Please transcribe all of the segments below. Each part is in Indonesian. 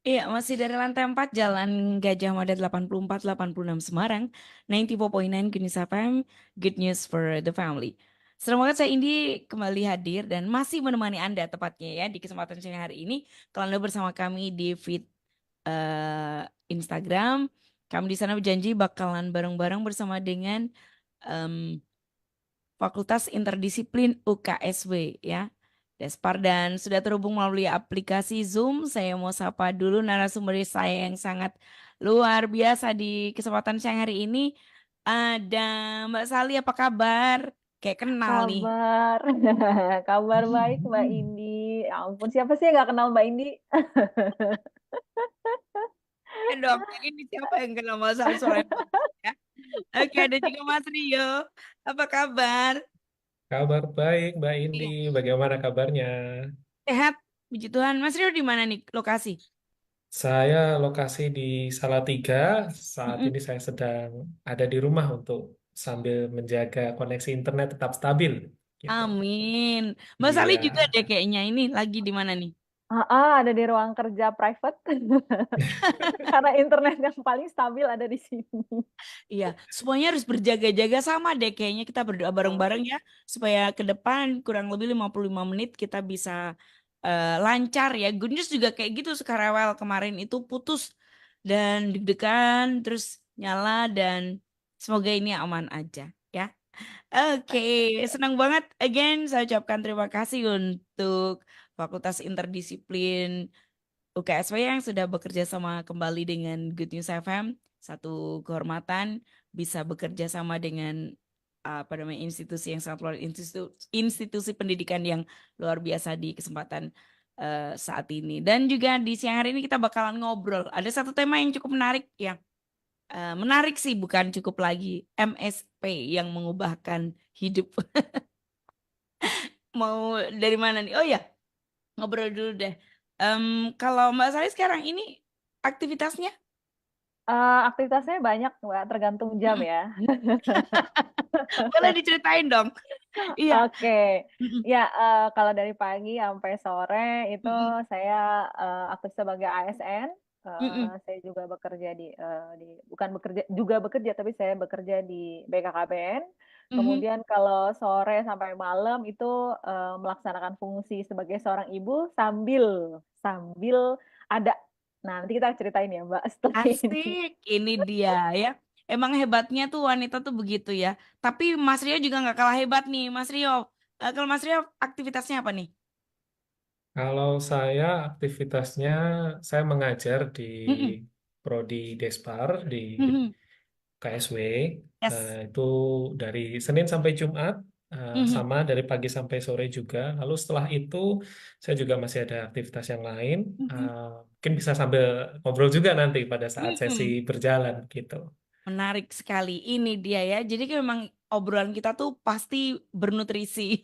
Iya, masih dari lantai 4 Jalan Gajah Mada 8486 Semarang, 94.9 Good News FM, Good News for the Family. Senang banget saya Indi kembali hadir dan masih menemani Anda tepatnya ya di kesempatan siang hari ini. Kalau Anda bersama kami di feed Instagram, kami di sana berjanji bakalan bareng-bareng bersama dengan em, Fakultas Interdisiplin UKSW ya. Despar dan sudah terhubung melalui aplikasi Zoom. Saya mau sapa dulu narasumber saya yang sangat luar biasa di kesempatan siang hari ini. Ada Mbak Sali, apa kabar? Kayak kenal nih. Kabar, kabar baik Mbak Indi. Ya ampun, siapa sih yang nggak kenal Mbak Indi? Dong, ini siapa yang kenal Mbak Sali suaranya bagus ya? Oke, ada juga Mas Rio. Apa kabar? Kabar baik, Mbak Indi. Iya. Bagaimana kabarnya? Sehat, puji Tuhan. Mas Rio di mana nih lokasi? Saya lokasi di Salatiga. Saat Mm-mm. ini saya sedang ada di rumah untuk sambil menjaga koneksi internet tetap stabil. Gitu. Amin. Mbak Sali Iya. juga deh kayaknya ini lagi di mana nih? Ada di ruang kerja private. Karena internet yang paling stabil ada di sini. Iya, semuanya harus berjaga-jaga sama deh kayaknya kita berdoa Oh, bareng-bareng ya supaya ke depan kurang lebih 55 menit kita bisa lancar ya. Good News juga kayak gitu sekarang kemarin itu putus dan deg-degan terus nyala dan semoga ini aman aja ya. Oke, senang banget again saya ucapkan terima kasih untuk Fakultas Interdisiplin UKSW yang sudah bekerja sama kembali dengan Good News FM. Satu kehormatan bisa bekerja sama dengan apa namanya institusi yang sangat luar institusi pendidikan yang luar biasa di kesempatan saat ini. Dan juga di siang hari ini kita bakalan ngobrol. Ada satu tema yang cukup menarik ya. Menarik sih bukan cukup lagi MSP yang mengubahkan hidup. Mau dari mana nih? Oh ya, ngobrol dulu deh. Em, Kalau Mbak Sari sekarang ini aktivitasnya? aktivitasnya banyak, Mbak, tergantung jam Mm-mm. ya. Boleh diceritain dong. Iya. Oke, Mm-mm. ya kalau dari pagi sampai sore itu Mm-mm. saya aktif sebagai ASN. Mm-mm. Saya juga bekerja bukan bekerja juga bekerja, tapi saya bekerja di BKKBN. Mhm. Kemudian kalau sore sampai malam itu melaksanakan fungsi sebagai seorang ibu sambil sambil ada. Nah, nanti kita ceritain ya, Mbak, setelah ini. Asik, ini dia ya. Emang hebatnya tuh wanita tuh begitu ya. Tapi Mas Rio juga nggak kalah hebat nih, Mas Rio. Kalau Mas Rio aktivitasnya apa nih? Kalau saya aktivitasnya, saya mengajar di Mm-mm. Prodi Despar di Mhm. KSW. Yes. Itu dari Senin sampai Jumat, Mhm. sama dari pagi sampai sore juga. Lalu setelah itu saya juga masih ada aktivitas yang lain. Mhm. Mungkin bisa sambil ngobrol juga nanti pada saat sesi Mhm. berjalan gitu. Menarik sekali. Ini dia ya. Jadi kan memang obrolan kita tuh pasti bernutrisi.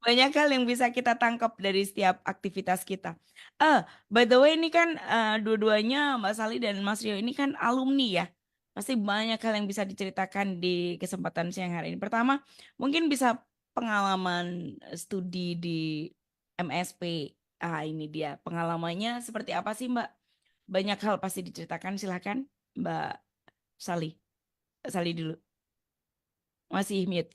Banyak hal yang bisa kita tangkap dari setiap aktivitas kita. Eh, by the way ini kan dua-duanya Mbak Sali dan Mas Rio ini kan alumni ya. Pasti banyak hal yang bisa diceritakan di kesempatan siang hari ini. Pertama, mungkin bisa pengalaman studi di MSP. Ah, ini dia. Pengalamannya seperti apa sih, Mbak? Banyak hal pasti diceritakan. Silakan, Mbak Sali. Sali dulu. Masih mute.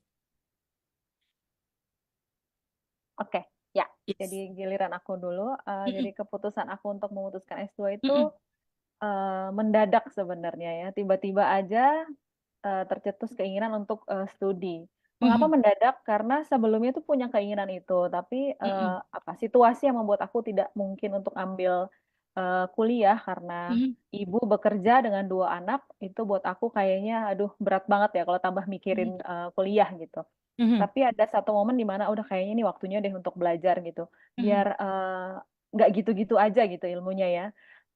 Oke, ya. Jadi Yes. giliran aku dulu. Jadi Mm-mm. keputusan aku untuk memutuskan S2 itu Mm-mm. mendadak sebenarnya ya. Tiba-tiba aja tercetus keinginan untuk studi. Mengapa Mhm. mendadak? Karena sebelumnya tuh punya keinginan itu, tapi Mm-mm. apa situasi yang membuat aku tidak mungkin untuk ambil kuliah karena Mhm. ibu bekerja dengan dua anak itu buat aku kayaknya aduh berat banget ya kalau tambah mikirin Mhm. kuliah gitu. Mhm. Tapi ada satu momen di mana udah kayaknya ini waktunya deh untuk belajar gitu. Biar Mhm. nggak gitu-gitu aja gitu ilmunya ya.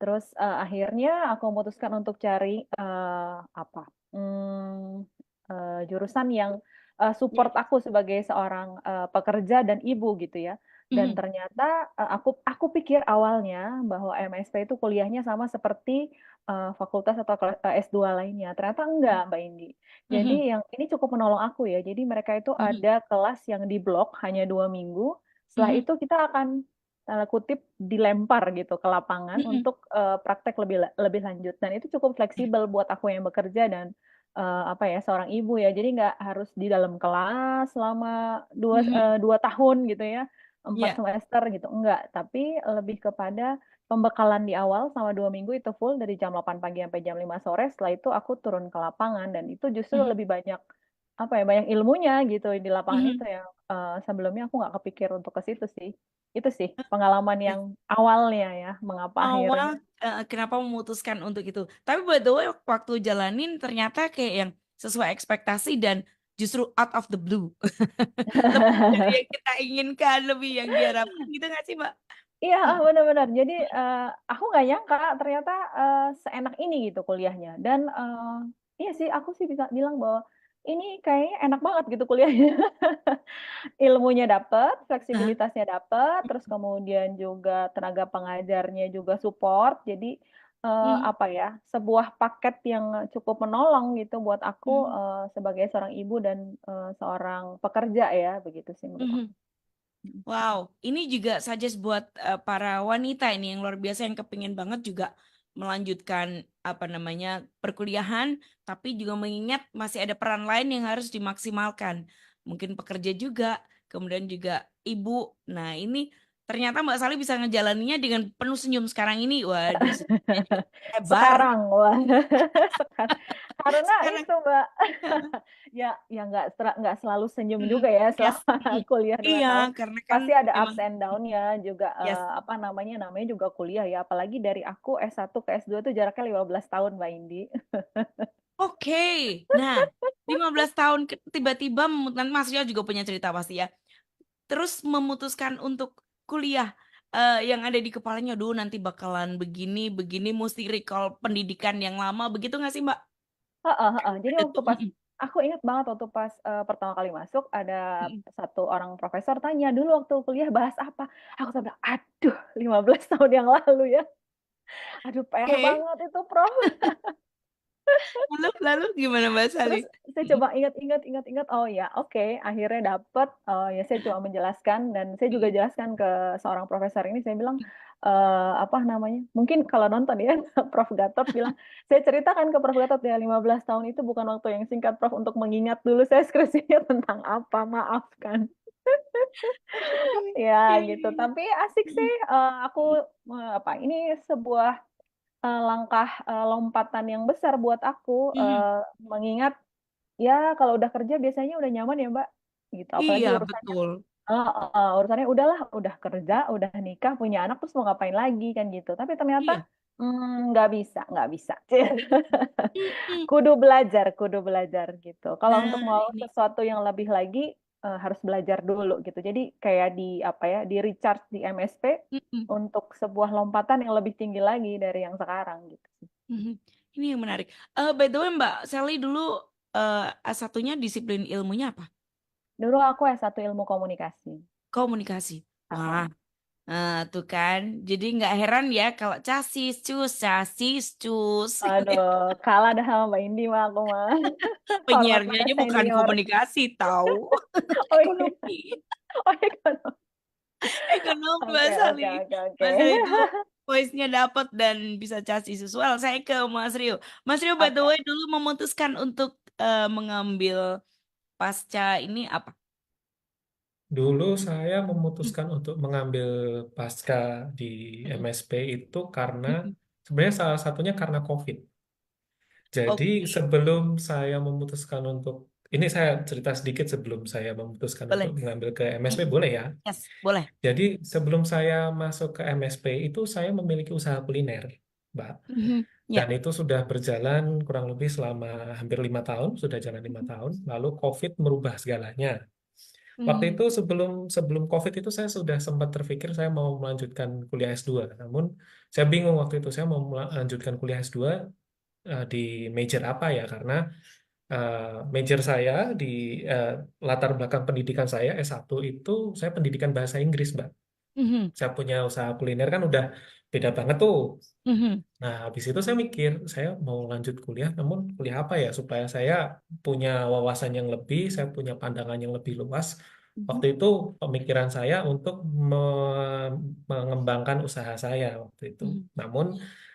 Terus akhirnya aku memutuskan untuk cari apa? Jurusan yang support Yes. aku sebagai seorang pekerja dan ibu gitu ya. Dan Mhm. ternyata aku pikir awalnya bahwa MSP itu kuliahnya sama seperti fakultas atau S2 lainnya. Ternyata enggak, Mbak Indi. Jadi Mhm. yang ini cukup menolong aku ya. Jadi mereka itu Mhm. ada kelas yang di blok hanya 2 minggu. Setelah Mhm. itu kita akan tanda kutip dilempar gitu ke lapangan Mm-mm. untuk praktek lebih lanjut, dan itu cukup fleksibel buat aku yang bekerja dan apa ya, seorang ibu ya, jadi nggak harus di dalam kelas selama Mhm. 2 tahun gitu ya, empat Ya. semester gitu, enggak, tapi lebih kepada pembekalan di awal selama 2 minggu itu full dari jam 8 pagi sampai jam 5 sore. Setelah itu aku turun ke lapangan dan itu justru Mhm. lebih banyak apa ya, banyak ilmunya gitu di lapangan itu Mhm. yang sebelumnya aku nggak kepikir untuk ke situ sih. Itu sih pengalaman yang awalnya ya, mengapa Awal akhirnya. kenapa memutuskan untuk itu. Tapi by the way waktu jalanin ternyata kayak yang sesuai ekspektasi dan justru out of the blue. Lebih dari yang kita inginkan, lebih yang diharapkan gitu nggak sih, Mbak? Iya, Hmm. benar-benar. Jadi aku nggak nyangka ternyata seenak ini gitu kuliahnya. Dan iya sih, aku sih bisa bilang bahwa ini kayaknya enak banget gitu kuliahnya. Ilmunya dapet, Hah? fleksibilitasnya dapet, terus kemudian juga tenaga pengajarnya juga support. Jadi Mhm. apa ya, sebuah paket yang cukup menolong gitu buat aku Mhm. sebagai seorang ibu dan seorang pekerja ya, begitu sih menurut aku. Mhm. Wow, ini juga suggest buat para wanita ini yang luar biasa yang kepingin banget juga melanjutkan apa namanya perkuliahan, tapi juga mengingat masih ada peran lain yang harus dimaksimalkan. Mungkin pekerja juga, kemudian juga ibu. Nah, ini ternyata Mbak Sali bisa ngejalaninnya dengan penuh senyum sekarang ini. Waduh, senyumnya juga hebar. Sekarang, wah, sekarang. Karena Sekarang. itu Mbak, ya ya nggak selalu senyum Mm, juga ya yes. selama kuliah dua Iya, tahun. karena kan Pasti ada memang ups and down-nya juga, yes. apa namanya juga kuliah ya. Apalagi dari aku S1 ke S2 tuh jaraknya 15 tahun Mbak Indi. Oke, nah 15 tahun tiba-tiba nanti Mas Rio juga punya cerita pasti ya. Terus memutuskan untuk kuliah yang ada di kepalanya, duh nanti bakalan begini, begini, mesti recall pendidikan yang lama, begitu nggak sih Mbak? Heeh, heeh. Jadi Ada waktu tuh. pas aku ingat banget waktu pas pertama kali masuk ada Mm-mm. satu orang profesor tanya, "Dulu waktu kuliah bahas apa?" Aku tuh bilang, "Aduh, 15 tahun yang lalu ya. Aduh, PR Oke, banget itu, Prof." lalu gimana Mbak Sali? Terus saya Mm-mm. coba ingat-ingat, oh ya oke, akhirnya dapet, ya saya coba menjelaskan dan saya juga Mm-mm. jelaskan ke seorang profesor ini, saya bilang, apa namanya, mungkin kalau nonton ya, Prof. Gatot bilang, saya ceritakan ke Prof. Gatot ya 15 tahun itu bukan waktu yang singkat Prof untuk mengingat dulu saya skripsinya tentang apa, maafkan. Ya gitu, Oke. tapi asik sih, Mm-mm. aku, apa, ini sebuah langkah lompatan yang besar buat aku, Mm-mm. mengingat ya, kalau udah kerja biasanya udah nyaman ya, Mbak, gitu. Apalagi Iya urusannya betul. urusannya udahlah, udah kerja, udah nikah, punya anak, terus mau ngapain lagi kan gitu. Tapi ternyata, Iya. nggak bisa. Mm-mm. Kudu belajar gitu. Kalau untuk Nah mau ini. sesuatu yang lebih lagi, harus belajar dulu gitu. Jadi kayak di apa ya, di recharge di MSP Mm-mm. untuk sebuah lompatan yang lebih tinggi lagi dari yang sekarang gitu. Mhm. Ini yang menarik. By the way, Mbak Sally dulu S1-nya disiplin ilmunya apa? Dulu aku S1 Ilmu Komunikasi. Komunikasi. Wah, Heeh. tuh kan. Jadi nggak heran ya kalau casis cus. Aduh, kalah dah sama Mbak Indi mah aku mah. Hormat Penyiarnya pada aja bukan senior. komunikasi, tahu. Oh iya, Ekonomi. oh iya. Ekonomi Oke, Mbak Sally. oke, oke, oke. Mas Rio itu voice-nya dapat dan bisa casis well, saya ke Mas Rio. Mas Rio, by the Oke. way, dulu memutuskan untuk mengambil pasca ini apa? Dulu saya memutuskan untuk mengambil pasca di Mm-mm. MSP itu karena Mm-mm. sebenarnya salah satunya karena COVID. Jadi Oke, sebelum saya memutuskan untuk ini saya cerita sedikit sebelum saya memutuskan untuk boleh. mengambil ke MSP Mm-mm. boleh ya? Yes, boleh. Jadi sebelum saya masuk ke MSP itu saya memiliki usaha kuliner, Mbak. Mhm. Dan Ya. itu sudah berjalan kurang lebih selama hampir 5 tahun, sudah jalan 5 tahun. Lalu COVID merubah segalanya. Waktu Mhm. itu sebelum sebelum COVID itu saya sudah sempat terpikir saya mau melanjutkan kuliah S2. Namun saya bingung waktu itu saya mau melanjutkan kuliah S2 di major apa ya karena eh, major saya di eh, latar belakang pendidikan saya S1 itu saya pendidikan bahasa Inggris, Mbak. Mhm. Saya punya usaha kuliner kan udah beda banget tuh. Mhm. Nah, habis itu saya mikir, saya mau lanjut kuliah, namun kuliah apa ya supaya saya punya wawasan yang lebih, saya punya pandangan yang lebih luas Mhm. Waktu itu pemikiran saya untuk mengembangkan usaha saya waktu itu. Mhm. Namun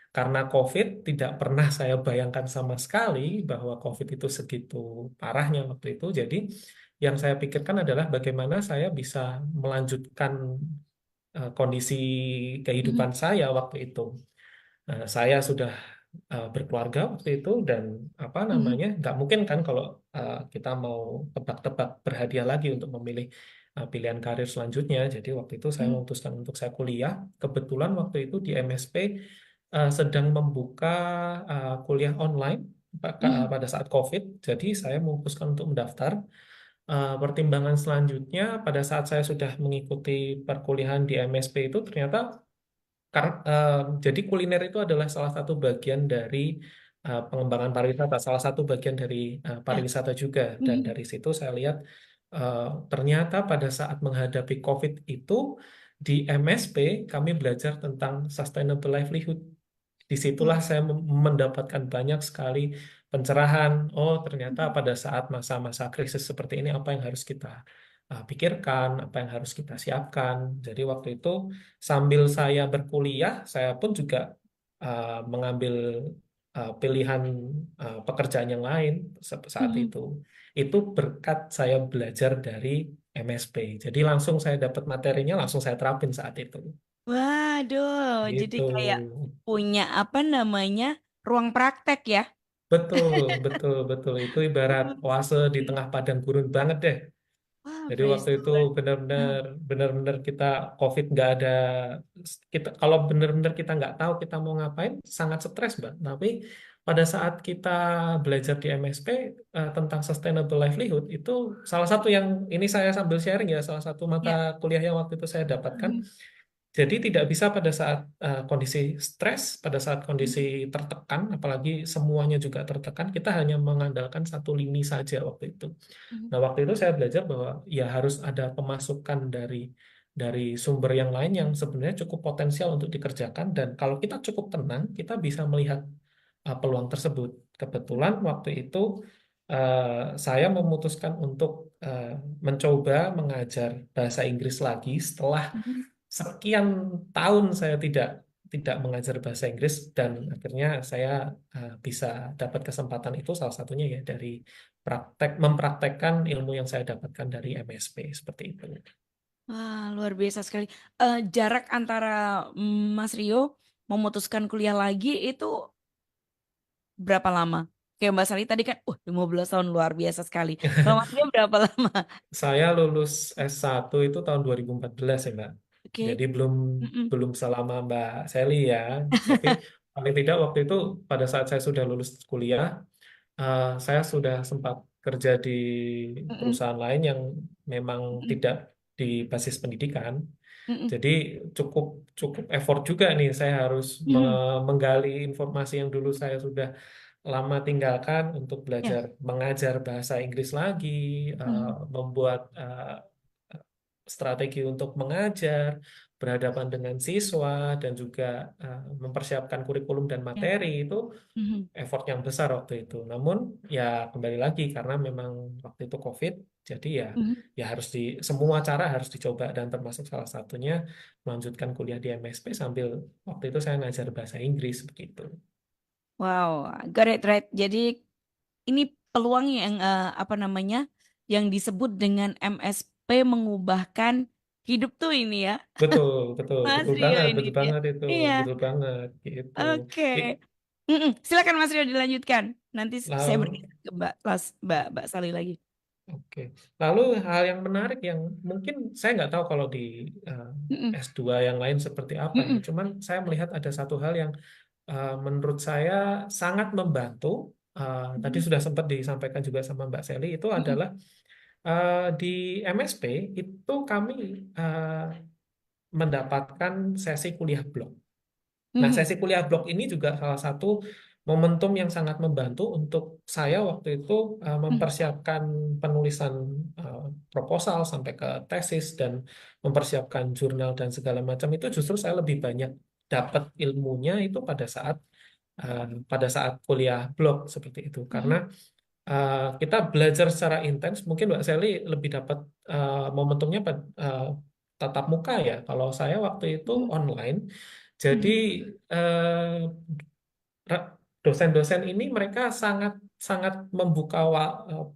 karena COVID tidak pernah saya bayangkan sama sekali bahwa COVID itu segitu parahnya waktu itu. Jadi yang saya pikirkan adalah bagaimana saya bisa melanjutkan kondisi kehidupan Mhm. saya waktu itu. Saya sudah berkeluarga waktu itu dan apa Mhm. namanya nggak mungkin kan kalau kita mau tebak-tebak berhadiah lagi untuk memilih pilihan karir selanjutnya. Jadi waktu itu saya Mhm. memutuskan untuk saya kuliah. Kebetulan waktu itu di MSP sedang membuka kuliah online Mhm. pada saat COVID. Jadi saya memutuskan untuk mendaftar. Pertimbangan selanjutnya pada saat saya sudah mengikuti perkuliahan di MSP itu ternyata jadi kuliner itu adalah salah satu bagian dari pengembangan pariwisata, salah satu bagian dari Ya. pariwisata juga. Dan Mhm. dari situ saya lihat eh, ternyata pada saat menghadapi COVID itu di MSP kami belajar tentang sustainable livelihood. Disitulah Wah. saya mendapatkan banyak sekali pencerahan. Oh, ternyata pada saat masa-masa krisis seperti ini apa yang harus kita pikirkan, apa yang harus kita siapkan. Jadi waktu itu sambil saya berkuliah, saya pun juga mengambil pilihan pekerjaan yang lain saat Mhm. itu. Itu berkat saya belajar dari MSP. Jadi langsung saya dapat materinya, langsung saya terapin saat itu. Waduh, jadi Gitu. kayak punya apa namanya ruang praktek ya. Betul, betul, betul. Itu ibarat oase di Oke. tengah padang gurun banget deh. Wah, Jadi praise waktu the itu Lord. Heeh. benar-benar kita COVID nggak ada kita kalau benar-benar kita nggak tahu kita mau ngapain sangat stres, Mbak. Tapi pada saat kita belajar di MSP tentang sustainable livelihood itu salah satu yang ini saya sambil sharing ya salah satu mata Ya. kuliah yang waktu itu saya dapatkan. Mhm. Jadi tidak bisa pada saat kondisi stres, pada saat kondisi Mhm. tertekan, apalagi semuanya juga tertekan, kita hanya mengandalkan satu lini saja waktu itu. Mhm. Nah, waktu itu saya belajar bahwa ya harus ada pemasukan dari sumber yang lain yang sebenarnya cukup potensial untuk dikerjakan dan kalau kita cukup tenang, kita bisa melihat peluang tersebut. Kebetulan waktu itu saya memutuskan untuk mencoba mengajar bahasa Inggris lagi setelah Mhm. sekian tahun saya tidak mengajar bahasa Inggris dan akhirnya saya bisa dapat kesempatan itu salah satunya ya dari mempraktekkan ilmu yang saya dapatkan dari MSP seperti itu. Wah, luar biasa sekali. Jarak antara Mas Rio memutuskan kuliah lagi itu berapa lama? Kayak Mbak Sari tadi kan, 15 tahun luar biasa sekali. Kalau Mas Rio berapa lama? Saya lulus S1 itu tahun 2014 ya Mbak. Oke. Jadi belum Mm-mm. belum selama Mbak Sally ya. Tapi paling tidak waktu itu pada saat saya sudah lulus kuliah, saya sudah sempat kerja di Mm-mm. perusahaan lain yang memang Mm-mm. tidak di basis pendidikan. Mm-mm. Jadi cukup cukup effort juga nih. Saya harus Mm-mm. menggali informasi yang dulu saya sudah lama tinggalkan untuk Ya. belajar mengajar bahasa Inggris lagi, Mm-mm. membuat strategi untuk mengajar, berhadapan dengan siswa, dan juga mempersiapkan kurikulum dan Ya. materi itu Mhm. effort yang besar waktu itu. Namun ya kembali lagi karena memang waktu itu COVID, jadi Mhm. ya harus semua cara harus dicoba dan termasuk salah satunya melanjutkan kuliah di MSP sambil waktu itu saya ngajar bahasa Inggris begitu. Wow, got it right. Jadi ini peluang yang apa namanya yang disebut dengan MSP mengubahkan hidup tuh ini ya, Betul, betul, Mas Rio ini betul dia. banget itu, Iya, betul banget gitu. oke. I- Mm-mm. Silakan Mas Rio dilanjutkan. Nanti saya Lalu, bergeser ke Mbak Sali lagi. oke. Lalu hal yang menarik yang mungkin saya nggak tahu kalau di eh, Mm-mm. S2 yang lain seperti apa ya. Mm-mm. Cuman saya melihat ada satu hal yang menurut saya sangat membantu. Tadi Mm-mm. sudah sempat disampaikan juga sama Mbak Sally itu Mm-mm. adalah di MSP itu kami eh, mendapatkan sesi kuliah blok. Nah, Mhm. sesi kuliah blog ini juga salah satu momentum yang sangat membantu untuk saya waktu itu Mhm. mempersiapkan penulisan eh, proposal sampai ke tesis dan mempersiapkan jurnal dan segala macam itu justru saya lebih banyak dapat ilmunya itu pada saat kuliah blog seperti itu karena Mhm. kita belajar secara intens. Mungkin Mbak Sally lebih dapat momentumnya tatap muka ya. Kalau saya waktu itu Mm, online, jadi mm, eh, dosen-dosen ini mereka sangat sangat membuka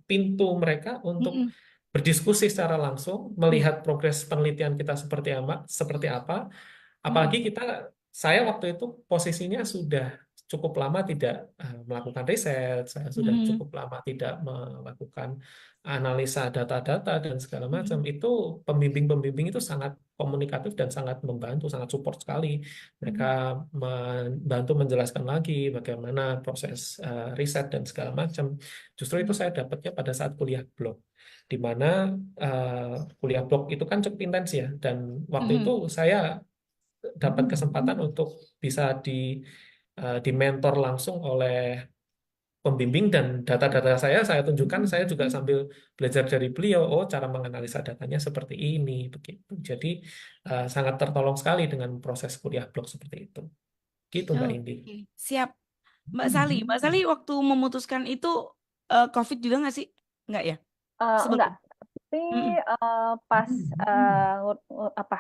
pintu mereka mm, untuk mm, berdiskusi secara langsung, mm, melihat progres penelitian kita seperti apa. mm, Apalagi saya waktu itu posisinya sudah cukup lama tidak melakukan riset, saya sudah mm, cukup lama tidak melakukan analisa data-data dan segala macam. mm, Itu pembimbing-pembimbing itu sangat komunikatif dan sangat membantu, sangat support sekali. Mereka mm, membantu menjelaskan lagi bagaimana proses riset dan segala macam. Justru itu mm, saya dapatnya pada saat kuliah blog, di mana kuliah blog itu kan cukup intens ya, dan waktu itu mm. saya dapat kesempatan untuk bisa di mentor langsung oleh pembimbing, dan data-data saya tunjukkan, saya juga sambil belajar dari beliau, oh cara menganalisa datanya seperti ini begitu. Jadi sangat tertolong sekali dengan proses kuliah blog seperti itu. Gitu Mbak Indi. Oke, siap. Mbak Sali waktu memutuskan itu COVID juga nggak sih? Nggak ya? Enggak, Sebelum. tapi Mm-mm, pas apa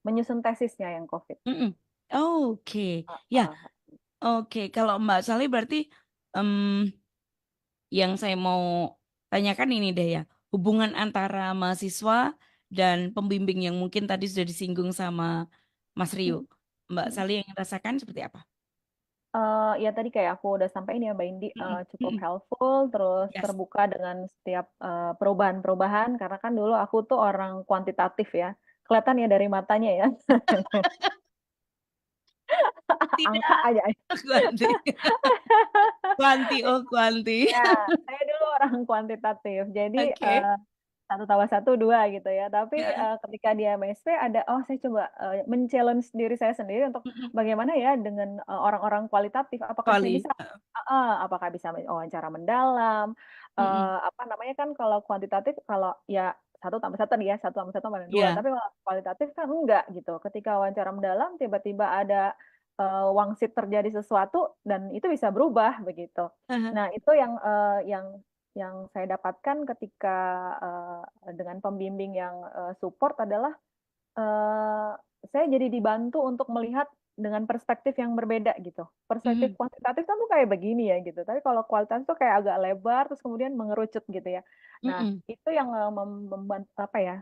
menyusun tesisnya yang COVID. mm-mm. Oke, Uh, ya, uh, oke. Kalau Mbak Sali berarti em, yang saya mau tanyakan ini deh ya, hubungan antara mahasiswa dan pembimbing yang mungkin tadi sudah disinggung sama Mas Rio. Mbak Sali yang rasakan seperti apa? Ya tadi kayak aku udah sampaikan ya Mbak Indi, Mm-mm, cukup mm-mm. helpful, terus Yes. terbuka dengan setiap perubahan-perubahan, karena kan dulu aku tuh orang kuantitatif ya, kelihatan ya dari matanya ya, angka Tidak, aja. Kuanti. Kuanti, oh Kuanti. Ya, saya dulu orang kuantitatif, jadi Oke. satu tambah satu dua gitu ya. Tapi Ya. ketika di MSP ada, oh saya coba men-challenge diri saya sendiri untuk Mm-mm. bagaimana ya dengan orang-orang kualitatif, apakah saya Kuali. bisa, apakah bisa wawancara mendalam, Mm-mm. apa namanya kan kalau kuantitatif kalau ya satu tambah satu nih ya, satu tambah satu tambah dua. Ya. Tapi kalau kualitatif kan enggak gitu. Ketika wawancara mendalam tiba-tiba ada wangsit terjadi sesuatu dan itu bisa berubah begitu. Aha. Nah, itu yang saya dapatkan ketika dengan pembimbing yang support adalah eh, saya jadi dibantu untuk melihat dengan perspektif yang berbeda gitu. Perspektif Mm-mm. kuantitatif kan tuh kayak begini ya gitu. Tapi kalau kualitatif tuh kayak agak lebar terus kemudian mengerucut gitu ya. Nah, Mm-mm. itu yang membantu apa ya?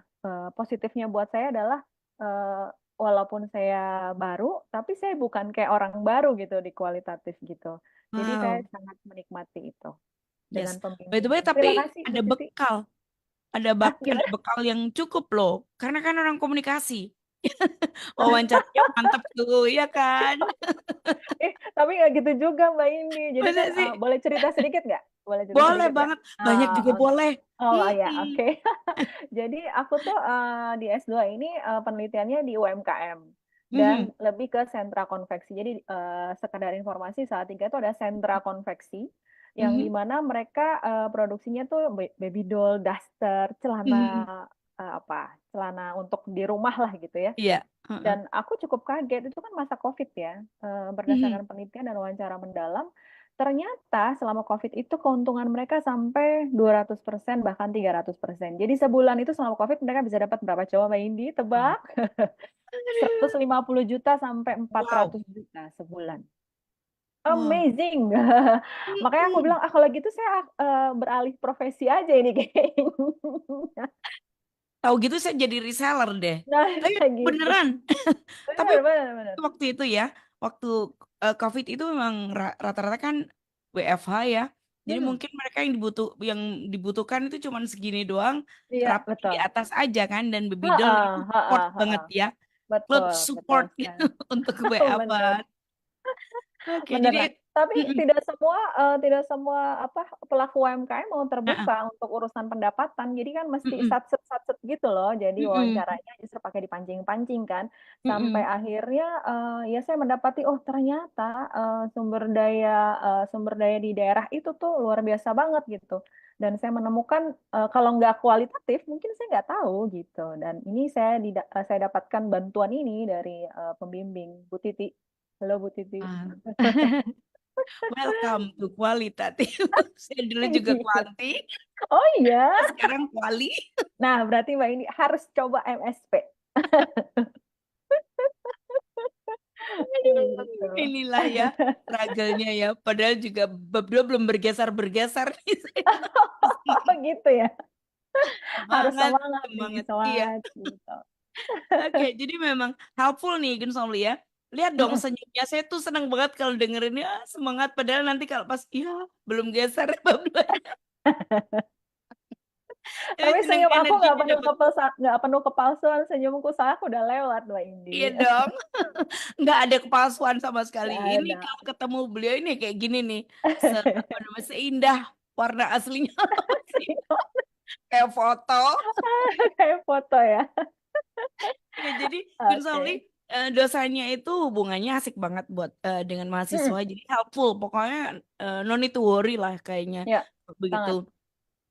Positifnya buat saya adalah eh, walaupun saya baru, tapi saya bukan kayak orang baru gitu di kualitatif gitu. Jadi saya Wow. sangat menikmati itu Yes. dengan By the way, pembimbingnya. tapi Terima kasih Bu ada Titi. bekal. Ada Gimana? bekal yang cukup loh. Karena kan orang komunikasi. Wawancaranya mantap tuh, ya kan? Tapi nggak gitu juga Mbak Indi. Jadi Masa kan sih? boleh cerita sedikit nggak? Boleh cerita Boleh sedikit nggak? banget. Banyak juga Oke. boleh. Oh ya, Mm-mm. oke. Jadi aku tuh di S2 ini penelitiannya di UMKM dan Mhm. lebih ke sentra konveksi. Jadi sekedar informasi saat tiga itu ada sentra konveksi yang Mhm. dimana mereka produksinya tuh baby doll, daster, celana Mhm. celana untuk di rumah lah gitu ya. Iya. Heeh. Dan aku cukup kaget, itu kan masa COVID ya, Mhm. berdasarkan penelitian dan wawancara mendalam, ternyata selama COVID itu keuntungan mereka sampai 200% bahkan 300%. Jadi sebulan itu selama COVID mereka bisa dapat berapa coba Mbak Indi? Wow. Tebak, 150 juta sampai empat Wow. ratus juta sebulan. Wow. Amazing. Makanya aku Mm-mm. bilang, kalau gitu saya beralih profesi aja ini kayaknya. Tahu gitu saya jadi reseller deh. Nah, Tapi kayak gitu. beneran. Tapi Benar, benar, benar. waktu itu ya, waktu COVID itu memang rata-rata kan WFH ya. Jadi Hmm, mungkin mereka yang dibutuhkan itu cuman segini doang, iya, rapi di betul. atas aja kan, dan baby doll Heeh, itu support heeh, banget heeh. ya. Cloud Betul, betul support sekali. untuk WFH. Benar. Oke, Benar. jadi Nah, tapi mm-mm. tidak semua apa pelaku UMKM mau Heeh. terbuka untuk urusan pendapatan. Jadi kan mesti Mm-mm. satset-satset gitu loh. Jadi Mm-mm. wawancaranya justru pakai dipancing-pancing kan. Sampai Mm-mm. akhirnya ya saya mendapati oh ternyata sumber daya di daerah itu tuh luar biasa banget gitu. Dan saya menemukan kalau nggak kualitatif mungkin saya nggak tahu gitu. Dan ini saya dapatkan bantuan ini dari pembimbing Bu Titi. Halo Bu Titi. Ah. Welcome to kualitatif. Saya dulu juga Iya. kuanti, Oh iya. sekarang kuali. Nah, berarti Mbak ini harus coba MSP. Gitu. Inilah ya struggle-nya ya. Padahal juga berdua belum bergeser-bergeser nih. Oh gitu ya. Harus Semangat, semangat nih, semangat. Iya. semangat gitu. Oke, jadi memang helpful nih Gun Somli ya. Lihat dong senyumnya, saya tuh seneng banget kalau dengerin ya semangat. Padahal nanti kalau pas ya belum geser bab duanya. Tapi Tapi seneng senyum aku energinya dapat. nggak penuh kepalsuan, senyumku aku udah lewat Mbak Indi. Iya dong, nggak ada kepalsuan sama sekali. Nggak Ini ada. kalau ketemu beliau ini kayak gini nih, apa namanya, seindah warna aslinya, kayak foto. Kayak foto ya. Ya, jadi Gun Somli Oke. dosanya itu hubungannya asik banget buat dengan mahasiswa. Hmm, Jadi helpful. Pokoknya no need to worry lah kayaknya. ya, Begitu sangat.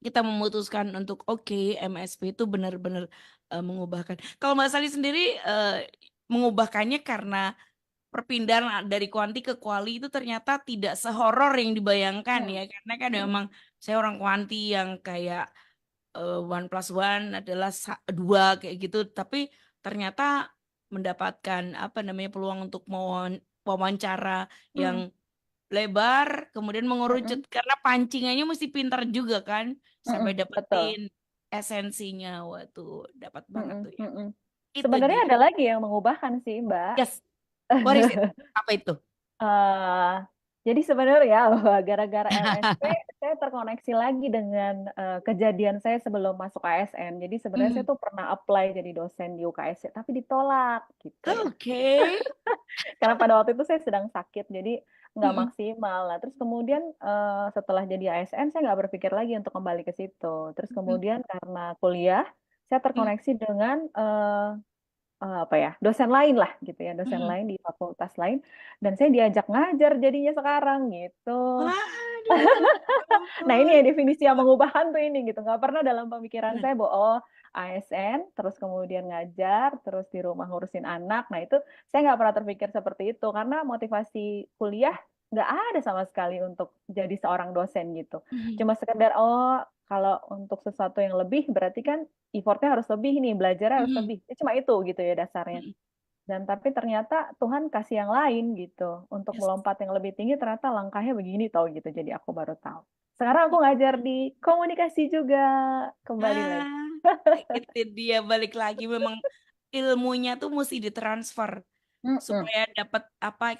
kita memutuskan untuk oke, MSP itu benar-benar mengubahkan. Kalau Mbak Sali sendiri mengubahkannya karena perpindahan dari kuanti ke kuali itu ternyata tidak sehoror yang dibayangkan Hmm, ya. Karena kan hmm, memang saya orang kuanti yang kayak 1+1 adalah 2 kayak gitu, tapi ternyata mendapatkan apa namanya peluang untuk wawancara yang hmm, lebar, kemudian mengerucut hmm, karena pancingannya mesti pintar juga kan sampai betul. dapetin esensinya. Waduh, dapat banget Hmm, tuh ya. hmm, hmm. Itu Sebenarnya dia. ada lagi yang mengubahkan sih, Mbak. Yes, what is it? Apa itu? eh jadi sebenarnya gara-gara MSP saya terkoneksi lagi dengan kejadian saya sebelum masuk ASN. Jadi sebenarnya saya Mhm. tuh pernah apply jadi dosen di UKSC tapi ditolak gitu. Oke. Karena pada waktu itu saya sedang sakit, jadi nggak Mhm. maksimal. Nah, terus kemudian setelah jadi ASN saya nggak berpikir lagi untuk kembali ke situ. Terus Mhm. kemudian karena kuliah saya Mhm. terkoneksi dengan apa ya, dosen lain lah gitu ya, dosen Mhm. lain di fakultas lain, dan saya diajak ngajar jadinya sekarang gitu. Waduh, ya Nah ini ampun. ya definisi yang mengubahkan tuh ini gitu, nggak pernah dalam pemikiran Benar. saya bahwa oh ASN terus kemudian ngajar terus di rumah ngurusin anak. Nah itu saya nggak pernah terpikir seperti itu karena motivasi kuliah nggak ada sama sekali untuk jadi seorang dosen gitu. Mhm. Cuma sekedar oh kalau untuk sesuatu yang lebih berarti kan effortnya harus lebih nih, belajarnya harus Mhm. lebih. Ya, cuma itu gitu ya dasarnya. Mhm. Dan tapi ternyata Tuhan kasih yang lain gitu. Untuk Yes. melompat yang lebih tinggi ternyata langkahnya begini tau gitu. Jadi aku baru tahu. Sekarang aku ngajar di komunikasi juga. Kembali lagi. Ah, itu dia balik lagi memang ilmunya tuh mesti ditransfer Mm-mm, supaya dapat apa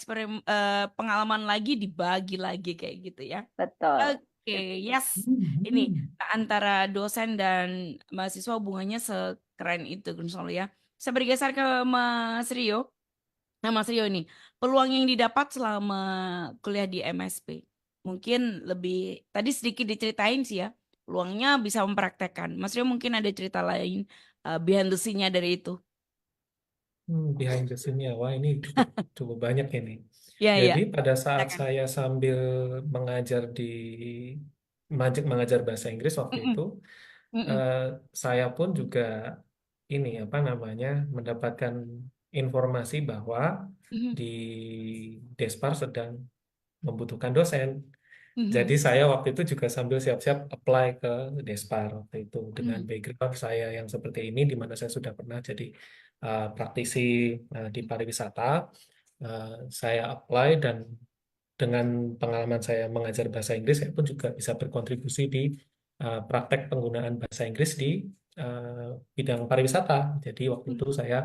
pengalaman lagi dibagi lagi kayak gitu ya. betul. Oke, yes. Ini nah, antara dosen dan mahasiswa hubungannya sekeren itu Gun Solo ya. Saya bergeser ke Mas Rio. Nah, Mas Rio ini peluang yang didapat selama kuliah di MSP. Mungkin lebih tadi sedikit diceritain sih ya. Peluangnya bisa mempraktekkan. Mas Rio mungkin ada cerita lain behind the scene-nya dari itu. Behind the scene-nya, wah ini cukup cukup banyak ini. Ya, Jadi ya. pada saat Silakan. saya sambil mengajar mengajar bahasa Inggris waktu itu, Mm-mm, mm-mm, eh, saya pun juga ini apa namanya mendapatkan informasi bahwa mhm, di Despar sedang membutuhkan dosen. mhm, Jadi saya waktu itu juga sambil siap-siap apply ke Despar waktu itu dengan mhm, background saya yang seperti ini, di mana saya sudah pernah jadi praktisi di pariwisata. Saya apply dan dengan pengalaman saya mengajar bahasa Inggris, saya pun juga bisa berkontribusi di praktek penggunaan bahasa Inggris di bidang pariwisata. Jadi waktu itu mhm, saya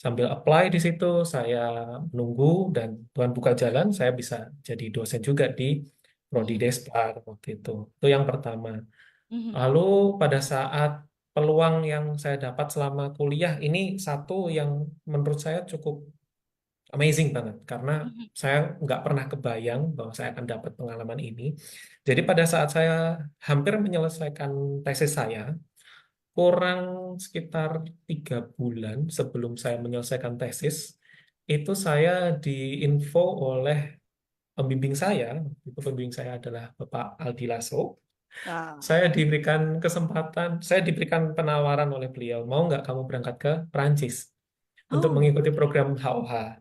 sambil apply di situ, saya menunggu dan Tuhan buka jalan, saya bisa jadi dosen juga di Prodi mhm, Despar waktu itu. Itu yang pertama. mhm, Lalu pada saat peluang yang saya dapat selama kuliah ini satu yang menurut saya cukup amazing banget karena mhm, saya nggak pernah kebayang bahwa saya akan dapat pengalaman ini. Jadi pada saat saya hampir menyelesaikan tesis saya, kurang sekitar 3 bulan sebelum saya menyelesaikan tesis, itu saya diinfo oleh pembimbing saya, itu pembimbing saya adalah Bapak Aldi Lasso. ah, Saya diberikan penawaran oleh beliau, mau nggak kamu berangkat ke Prancis untuk oh, mengikuti program HOH.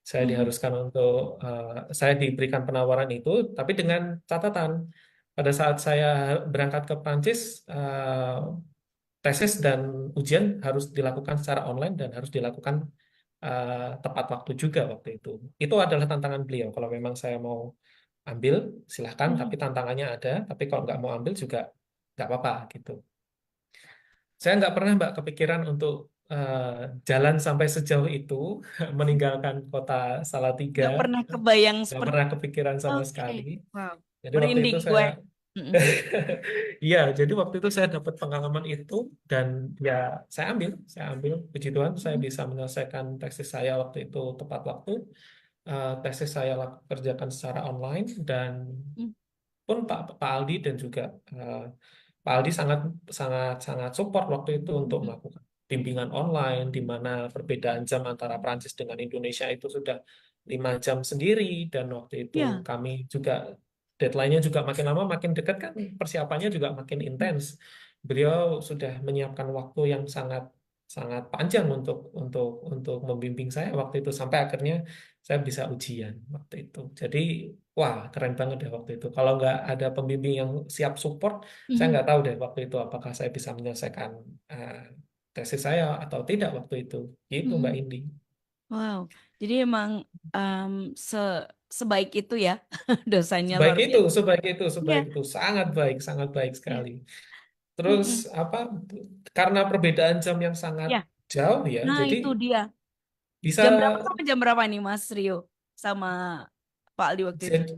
Saya diharuskan untuk saya diberikan penawaran itu, tapi dengan catatan pada saat saya berangkat ke Prancis, tesis dan ujian harus dilakukan secara online dan harus dilakukan tepat waktu juga waktu itu. Itu adalah tantangan beliau. Kalau memang saya mau ambil, silahkan, tapi tantangannya ada. Tapi kalau nggak mau ambil juga nggak apa-apa gitu. Saya nggak pernah Mbak kepikiran untuk jalan sampai sejauh itu, meninggalkan kota Salatiga, Nggak pernah kebayang nggak seperti. pernah kepikiran sama Oke, sekali. wow, Jadi waktu itu merinding saya, gue. Mm-mm. iya, jadi waktu itu saya dapat pengalaman itu dan ya saya ambil. Puji Tuhan saya Mm-mm. bisa menyelesaikan tesis saya waktu itu tepat waktu. Tesis saya kerjakan secara online dan Mm. pun Pak Aldi dan juga Pak Aldi sangat sangat sangat support waktu itu untuk Mm-mm. melakukan bimbingan online di mana perbedaan jam antara Prancis dengan Indonesia itu sudah 5 jam sendiri dan waktu itu Ya. kami juga deadline-nya juga makin lama makin dekat kan persiapannya juga makin intens. Beliau sudah menyiapkan waktu yang sangat sangat panjang untuk membimbing saya waktu itu sampai akhirnya saya bisa ujian waktu itu. Jadi wah keren banget deh waktu itu. Kalau nggak ada pembimbing yang siap support, saya Mhm. nggak tahu deh waktu itu apakah saya bisa menyelesaikan eh, tesis saya atau tidak waktu itu. Gitu Mbak Mhm. Indi. Wow, jadi emang em, se sebaik itu ya dosanya luar biasa. Iya. Sangat baik Iya. sekali. Terus Mm-mm. apa? Karena perbedaan jam yang sangat Ya, jauh ya, nah jadi itu dia. bisa Jam berapa sama jam berapa nih Mas Rio sama Pak Aldi waktu itu? jadi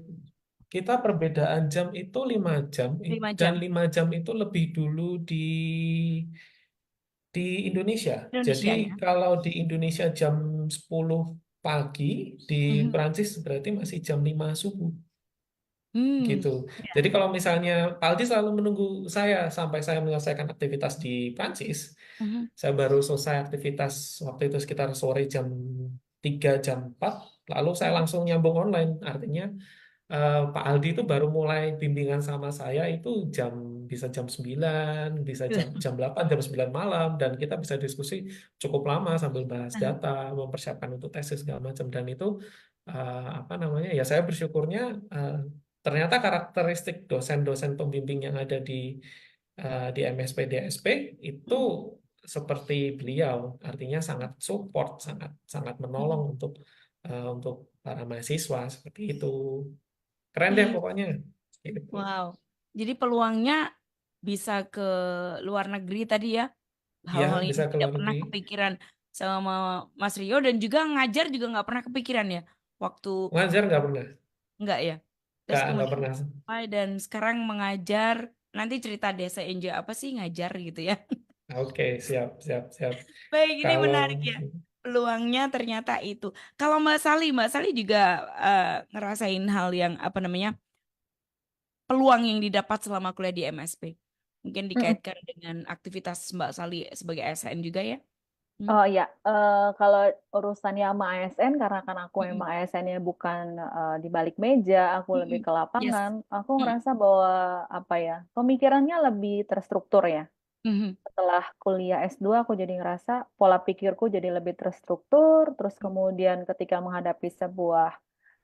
kita perbedaan jam itu 5 jam Lima dan jam 5 jam itu lebih dulu di Indonesia. Jadi Indonesia ya. kalau di Indonesia jam 10 pagi, di Mhm. Perancis berarti masih jam 5 subuh. Hmm. Gitu. Ya. Jadi kalau misalnya Pak Aldi selalu menunggu saya sampai saya menyelesaikan aktivitas di Prancis, Mhm. saya baru selesai aktivitas waktu itu sekitar sore jam 3 jam 4 lalu saya Mhm. langsung nyambung online. Artinya Pak Aldi itu baru mulai bimbingan sama saya itu bisa jam 9 bisa jam 8 jam 9 malam, dan kita bisa diskusi cukup lama sambil bahas data, mempersiapkan untuk tesis segala macam, dan itu apa namanya ya saya bersyukurnya eh, ternyata karakteristik dosen-dosen pembimbing yang ada di MSP DSP itu Mhm. seperti beliau, artinya sangat support, sangat sangat menolong Mhm. untuk para mahasiswa seperti itu. Keren deh Oke. pokoknya. Gitu. Wow. Jadi peluangnya bisa ke luar negeri tadi ya. Ya, Hal-hal yang bisa ke tidak luar pernah negeri. kepikiran sama Mas Rio dan juga ngajar juga nggak pernah kepikiran ya waktu Ngajar nggak pernah. nggak ya. Terus Nggak kemudian pernah. sampai dan sekarang mengajar nanti cerita desa NJ apa sih ngajar gitu ya. Oke, siap, siap, siap. Baik, ini Kalau menarik ya. Peluangnya ternyata itu. Kalau Mbak Sali juga ngerasain hal yang apa namanya peluang yang didapat selama kuliah di MSP. Mungkin Mm-mm. dikaitkan dengan aktivitas Mbak Sali sebagai ASN juga ya. Hmm. Oh iya, kalau urusannya sama ASN, karena kan aku Mm-mm. emang ASN-nya bukan di balik meja, aku lebih Mm-mm. ke Yes. lapangan, aku Mm-mm. ngerasa bahwa apa ya, pemikirannya lebih terstruktur ya. Mhm. Setelah kuliah S2, aku jadi ngerasa pola pikirku jadi lebih terstruktur, terus kemudian ketika menghadapi sebuah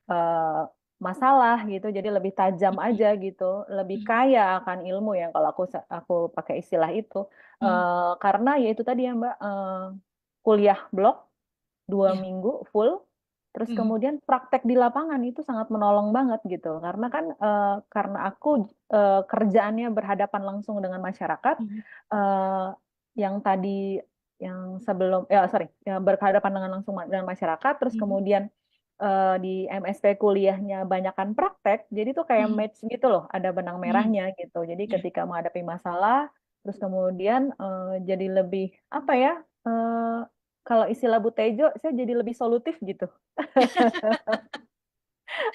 eh, masalah gitu, jadi lebih tajam Mhm. aja gitu, lebih Mhm. kaya akan ilmu ya kalau aku pakai istilah itu. Mhm. Karena ya itu tadi ya Mbak, kuliah blok dua Ya. minggu full, terus Mhm. kemudian praktek di lapangan itu sangat menolong banget gitu. Karena kan karena aku kerjaannya berhadapan langsung dengan masyarakat, Mhm. eh, yang tadi yang sebelum ya sorry, yang berhadapan dengan langsung dengan masyarakat, terus Mhm. kemudian di MSP kuliahnya banyakan praktek, jadi tuh kayak Mhm. match gitu loh, ada benang Mhm. merahnya gitu. Jadi Ya. ketika menghadapi masalah, terus kemudian jadi lebih apa ya? eh, Kalau istilah Bu Tejo, saya jadi lebih solutif gitu.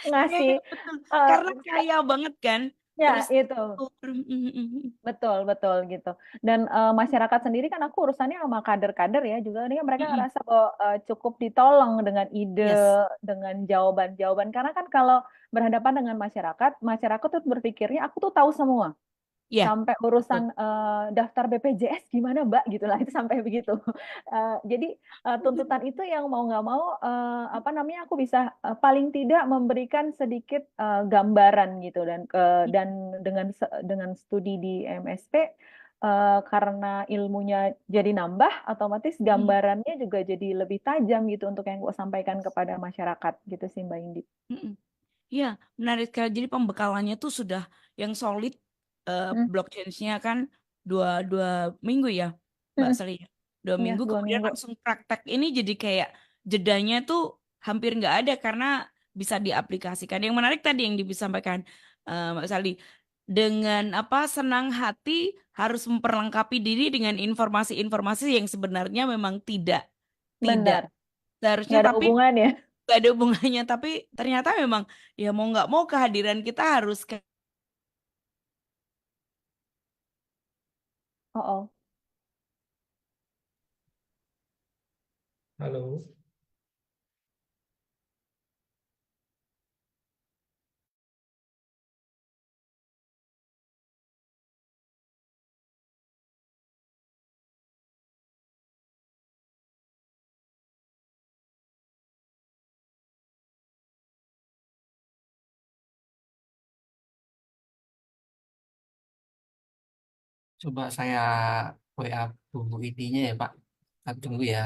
Ya, Ngasih, ya, betul. eh, Karena kaya banget kan. ya Terus itu, Mhm. Mhm. betul, betul gitu. Dan masyarakat sendiri kan aku urusannya sama kader-kader ya, juga dia mereka Mhm. ngerasa bahwa cukup ditolong dengan ide, Yes. dengan jawaban-jawaban. Karena kan kalau berhadapan dengan masyarakat, masyarakat tuh berpikirnya aku tuh tahu semua. Iya, sampai betul. urusan daftar BPJS gimana Mbak gitu lah itu sampai begitu. Jadi tuntutan itu yang mau nggak mau apa namanya aku bisa paling tidak memberikan sedikit gambaran gitu dan dengan studi di MSP karena ilmunya jadi nambah otomatis Mm, gambarannya juga jadi lebih tajam gitu untuk yang gue sampaikan kepada masyarakat gitu sih Mbak Indi. mm. Iya, menarik sekali. Jadi pembekalannya tuh sudah yang solid, Hmm, blockchain-nya kan dua minggu ya, Mbak hmm, Sali. Ya? Dua ya minggu, dua kemudian minggu. langsung praktek. Ini jadi kayak jedanya tuh hampir nggak ada karena bisa diaplikasikan. Yang menarik tadi yang disampaikan Mbak Sali, dengan apa senang hati harus memperlengkapi diri dengan informasi-informasi yang sebenarnya memang tidak tidak Benar, seharusnya, nggak ada tapi hubungannya. gak ada hubungannya, tapi ternyata memang ya mau nggak mau kehadiran kita harus Oh, oh. Halo. Coba saya WA Bu ininya ya Pak. Kita tunggu ya.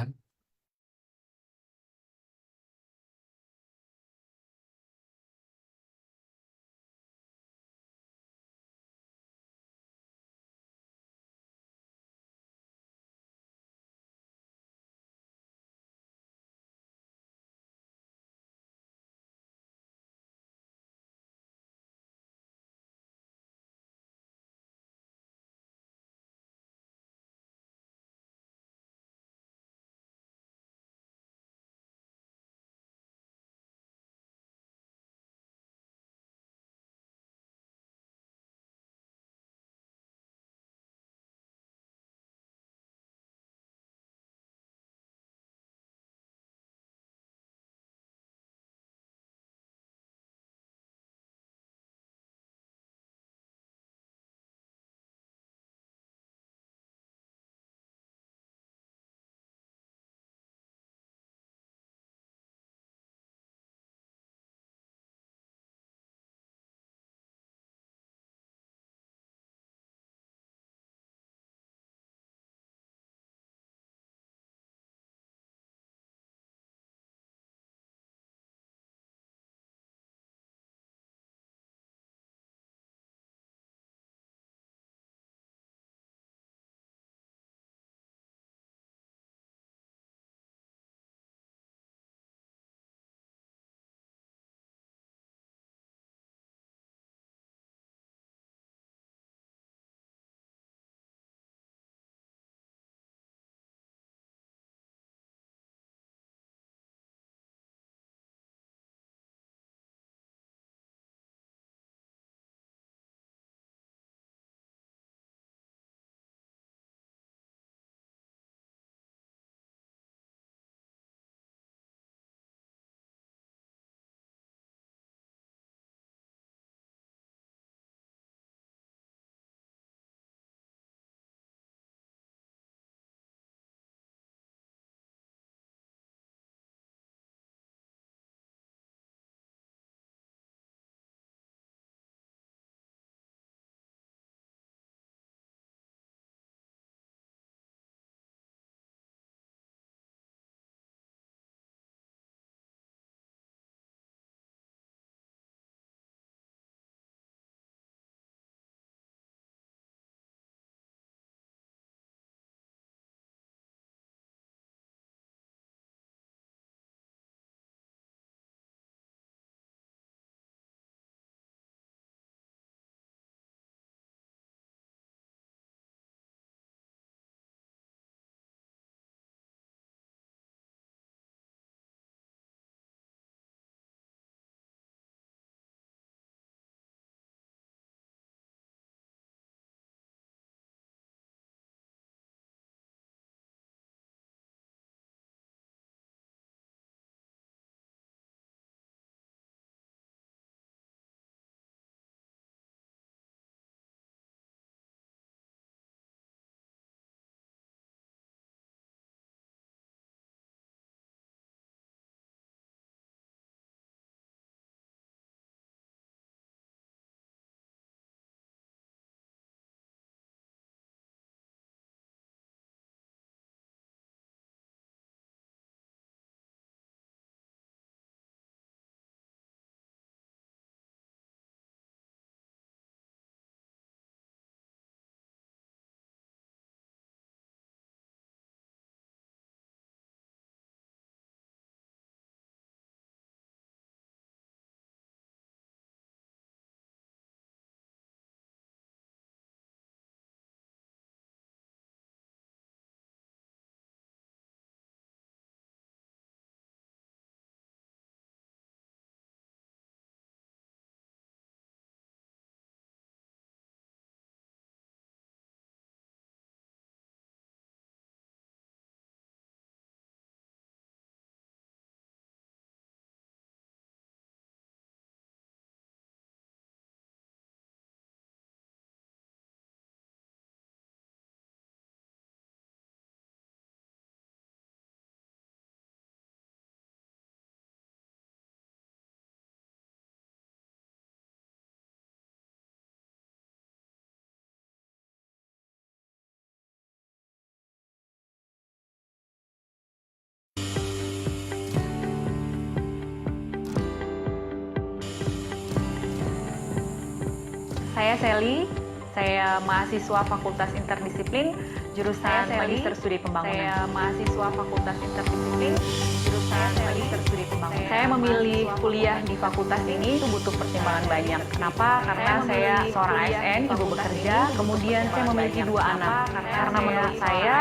Saya Sally, saya mahasiswa Fakultas Interdisiplin, jurusan Magister Studi Pembangunan. Saya mahasiswa Fakultas Interdisiplin, jurusan Magister Studi Pembangunan. Saya memilih kuliah di fakultas ini itu butuh pertimbangan banyak. Kenapa? Karena saya seorang ASN, ibu bekerja, kemudian saya memiliki 2 anak. Karena menurut saya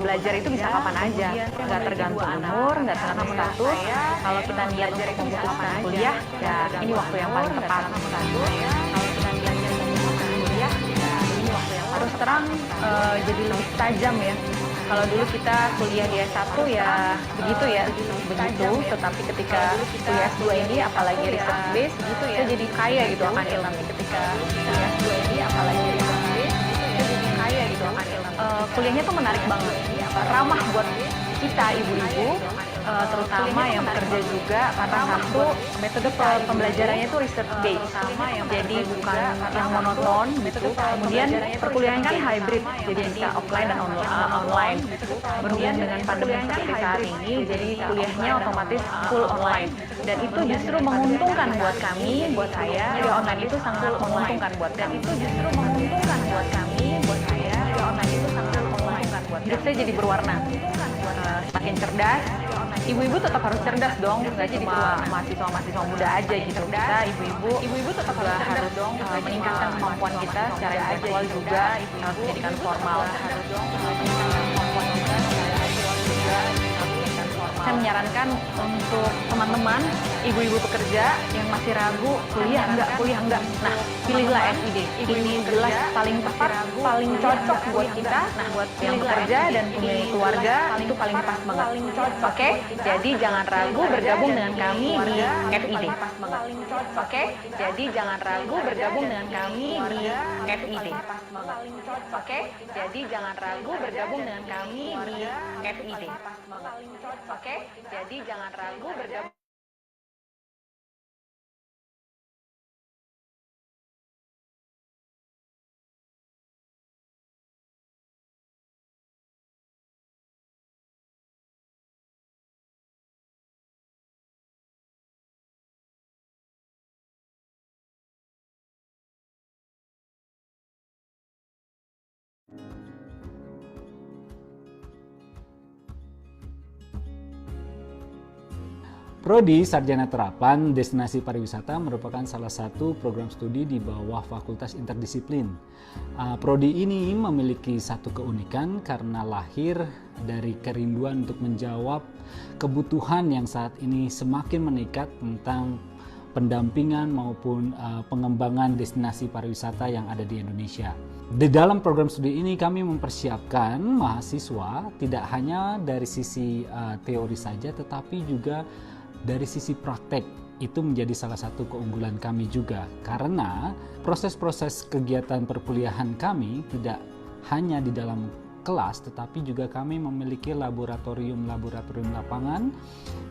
belajar itu bisa kapan aja, nggak tergantung umur, nggak tergantung status. Kalau kita niat untuk memutuskan kuliah, ya ini waktu yang paling tepat. Terus terang jadi lebih tajam ya. Kalau dulu kita kuliah di S1 ya begitu, tetapi ketika kuliah S2 ini apalagi research base gitu ya, jadi kaya gitu akan ilmu. Ketika kuliah S2 ini apalagi research base, jadi kaya gitu akan ilmu. Kuliahnya tuh menarik banget, ramah buat kita ibu-ibu, terutama yang bekerja juga, karena satu metode pembelajarannya itu research based, jadi bukan yang monoton gitu. Kemudian perkuliahan kan hybrid, jadi bisa offline dan online. Berhubung dengan pandemi seperti saat ini, jadi kuliahnya otomatis full online, dan itu justru menguntungkan buat kami, buat saya. Kuliah online itu sangat menguntungkan buat kami. Dan itu justru menguntungkan buat kami, buat saya. Kuliah online itu sangat menguntungkan buat hidup saya jadi berwarna, semakin cerdas. Ibu-ibu tetap harus cerdas dong, nggak cuma mahasiswa-mahasiswa muda aja gitu. Kita ibu-ibu tetap harus dong meningkatkan kemampuan kita secara intelektual juga, pendidikan formal. Saya menyarankan untuk teman-teman ibu-ibu pekerja yang masih ragu kuliah enggak. Nah, pilihlah SID. Ini jelas paling tepat, paling cocok buat kita, buat yang bekerja dan punya keluarga, itu paling pas banget. Oke, jadi jangan ragu bergabung dengan kami di FID. Oke, jadi jangan ragu bergabung dengan kami di FID. Oke, jadi jangan ragu bergabung dengan kami di FID. Oke, jadi jangan ragu bergabung. Prodi Sarjana Terapan Destinasi Pariwisata merupakan salah satu program studi di bawah Fakultas Interdisiplin. Prodi ini memiliki satu keunikan karena lahir dari kerinduan untuk menjawab kebutuhan yang saat ini semakin meningkat tentang pendampingan maupun pengembangan destinasi pariwisata yang ada di Indonesia. Di dalam program studi ini kami mempersiapkan mahasiswa tidak hanya dari sisi teori saja, tetapi juga dari sisi praktek. Itu menjadi salah satu keunggulan kami juga, karena proses-proses kegiatan perkuliahan kami tidak hanya di dalam kelas, tetapi juga kami memiliki laboratorium lapangan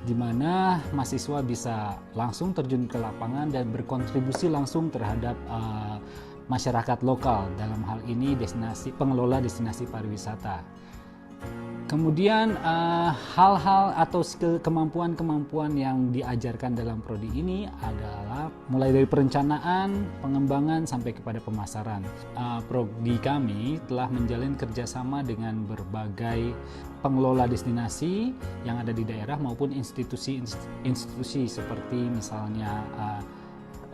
di mana mahasiswa bisa langsung terjun ke lapangan dan berkontribusi langsung terhadap masyarakat lokal, dalam hal ini pengelola destinasi pariwisata. Kemudian hal-hal atau skill kemampuan yang diajarkan dalam prodi ini adalah mulai dari perencanaan, pengembangan sampai kepada pemasaran. Prodi kami telah menjalin kerjasama dengan berbagai pengelola destinasi yang ada di daerah maupun institusi seperti misalnya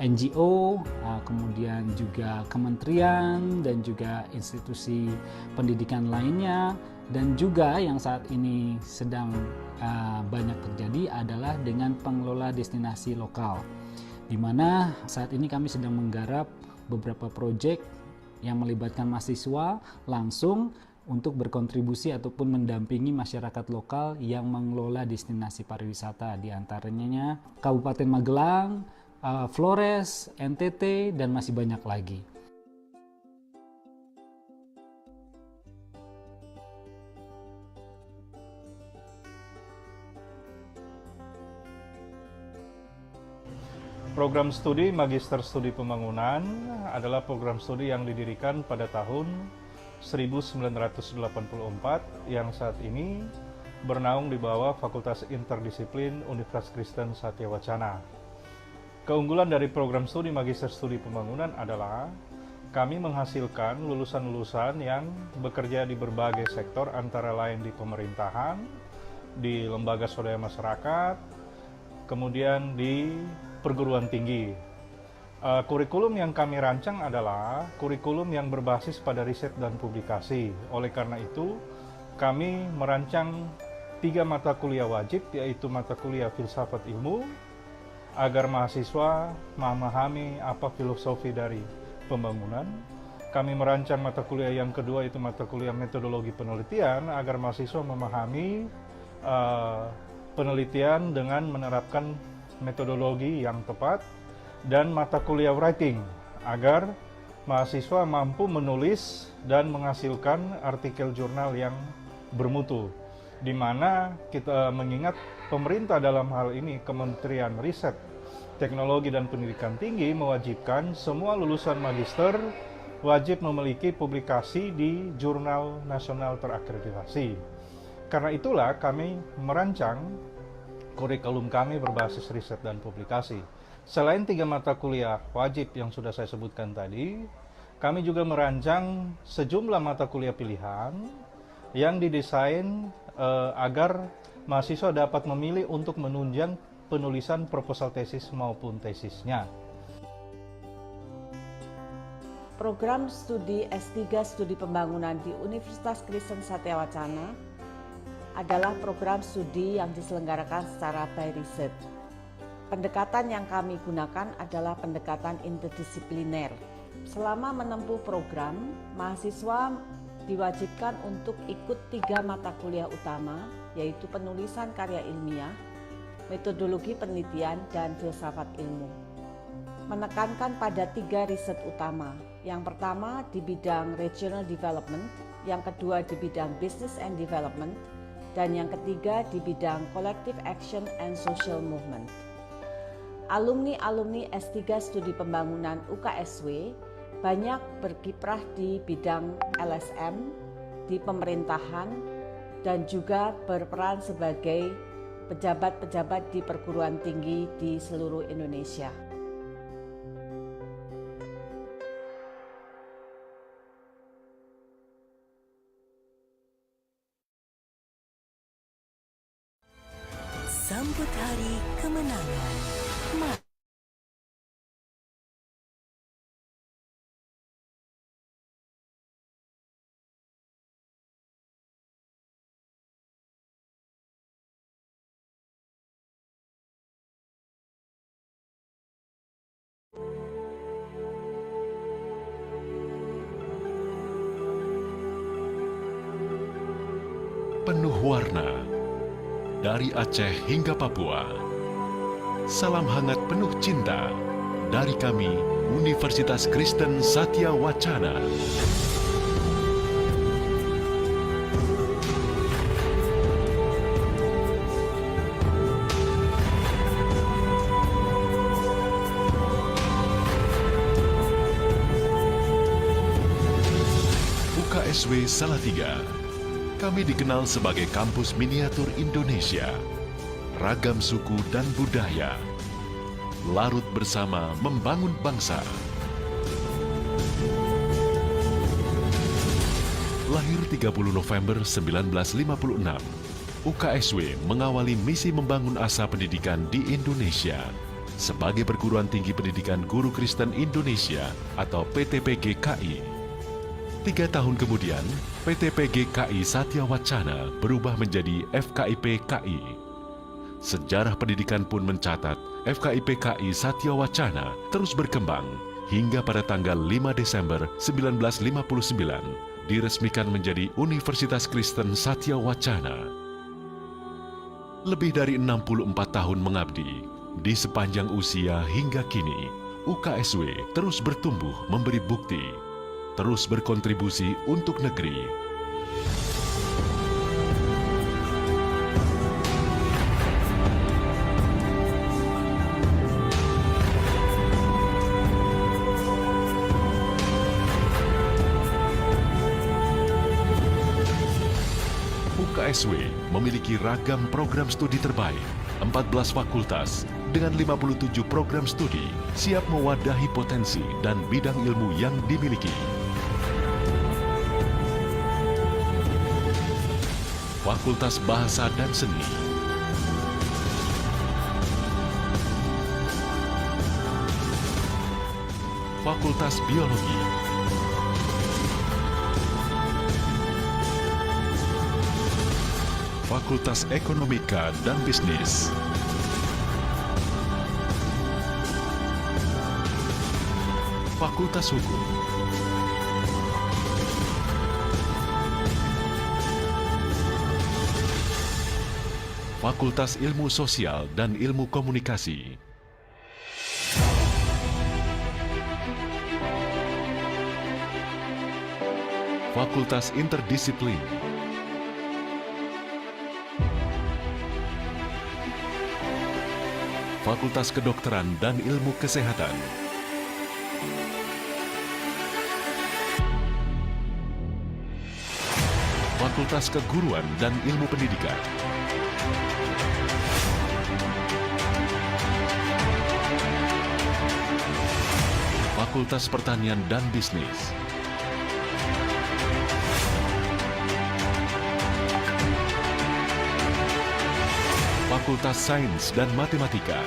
NGO, kemudian juga kementerian dan juga institusi pendidikan lainnya. Dan juga yang saat ini sedang banyak terjadi adalah dengan pengelola destinasi lokal, di mana saat ini kami sedang menggarap beberapa proyek yang melibatkan mahasiswa langsung untuk berkontribusi ataupun mendampingi masyarakat lokal yang mengelola destinasi pariwisata, di antaranya Kabupaten Magelang, Flores, NTT, dan masih banyak lagi. Program studi Magister Studi Pembangunan adalah program studi yang didirikan pada tahun 1984 yang saat ini bernaung di bawah Fakultas Interdisiplin Universitas Kristen Satya Wacana. Keunggulan dari program studi Magister Studi Pembangunan adalah kami menghasilkan lulusan-lulusan yang bekerja di berbagai sektor, antara lain di pemerintahan, di lembaga swadaya masyarakat, kemudian di perguruan tinggi. Kurikulum yang kami rancang adalah kurikulum yang berbasis pada riset dan publikasi. Oleh karena itu, kami merancang 3 mata kuliah wajib, yaitu mata kuliah filsafat ilmu, agar mahasiswa memahami apa filosofi dari pembangunan. Kami merancang mata kuliah yang kedua, itu mata kuliah metodologi penelitian, agar mahasiswa memahami penelitian dengan menerapkan metodologi yang tepat. Dan mata kuliah writing, agar mahasiswa mampu menulis dan menghasilkan artikel jurnal yang bermutu, di mana kita mengingat pemerintah dalam hal ini Kementerian Riset, Teknologi dan Pendidikan Tinggi mewajibkan semua lulusan magister wajib memiliki publikasi di jurnal nasional terakreditasi. Karena itulah kami merancang kurikulum kami berbasis riset dan publikasi. Selain 3 mata kuliah wajib yang sudah saya sebutkan tadi, kami juga merancang sejumlah mata kuliah pilihan yang didesain agar mahasiswa dapat memilih untuk menunjang penulisan proposal tesis maupun tesisnya. Program studi S3 Studi Pembangunan di Universitas Kristen Satya Wacana adalah program studi yang diselenggarakan secara by riset. Pendekatan yang kami gunakan adalah pendekatan interdisipliner. Selama menempuh program, mahasiswa diwajibkan untuk ikut 3 mata kuliah utama, yaitu penulisan karya ilmiah, metodologi penelitian, dan filsafat ilmu. Menekankan pada 3 riset utama. Yang pertama di bidang regional development, yang kedua di bidang business and development, dan yang ketiga di bidang collective action and social movement. Alumni-alumni S3 Studi Pembangunan UKSW banyak berkiprah di bidang LSM, di pemerintahan, dan juga berperan sebagai pejabat-pejabat di perguruan tinggi di seluruh Indonesia. Sambut Hari Kemenangan. Penuh warna, dari Aceh hingga Papua. Salam hangat penuh cinta dari kami, Universitas Kristen Satya Wacana. UKSW Salatiga. Kami dikenal sebagai kampus miniatur Indonesia, ragam suku dan budaya, larut bersama membangun bangsa. Lahir 30 November 1956, UKSW mengawali misi membangun asa pendidikan di Indonesia sebagai perguruan tinggi pendidikan guru Kristen Indonesia atau PTPG-KI. 3 tahun kemudian, PTPG-KI Satya Wacana berubah menjadi FKIP-KI. Sejarah pendidikan pun mencatat FKIP-KI Satya Wacana terus berkembang hingga pada tanggal 5 Desember 1959 diresmikan menjadi Universitas Kristen Satya Wacana. Lebih dari 64 tahun mengabdi, di sepanjang usia hingga kini, UKSW terus bertumbuh memberi bukti, terus berkontribusi untuk negeri. UKSW memiliki ragam program studi terbaik, 14 fakultas dengan 57 program studi siap mewadahi potensi dan bidang ilmu yang dimiliki. Fakultas Bahasa dan Seni, Fakultas Biologi, Fakultas Ekonomika dan Bisnis, Fakultas Hukum, Fakultas Ilmu Sosial dan Ilmu Komunikasi, Fakultas Interdisiplin, Fakultas Kedokteran dan Ilmu Kesehatan, Fakultas Keguruan dan Ilmu Pendidikan, Fakultas Pertanian dan Bisnis, Fakultas Sains dan Matematika,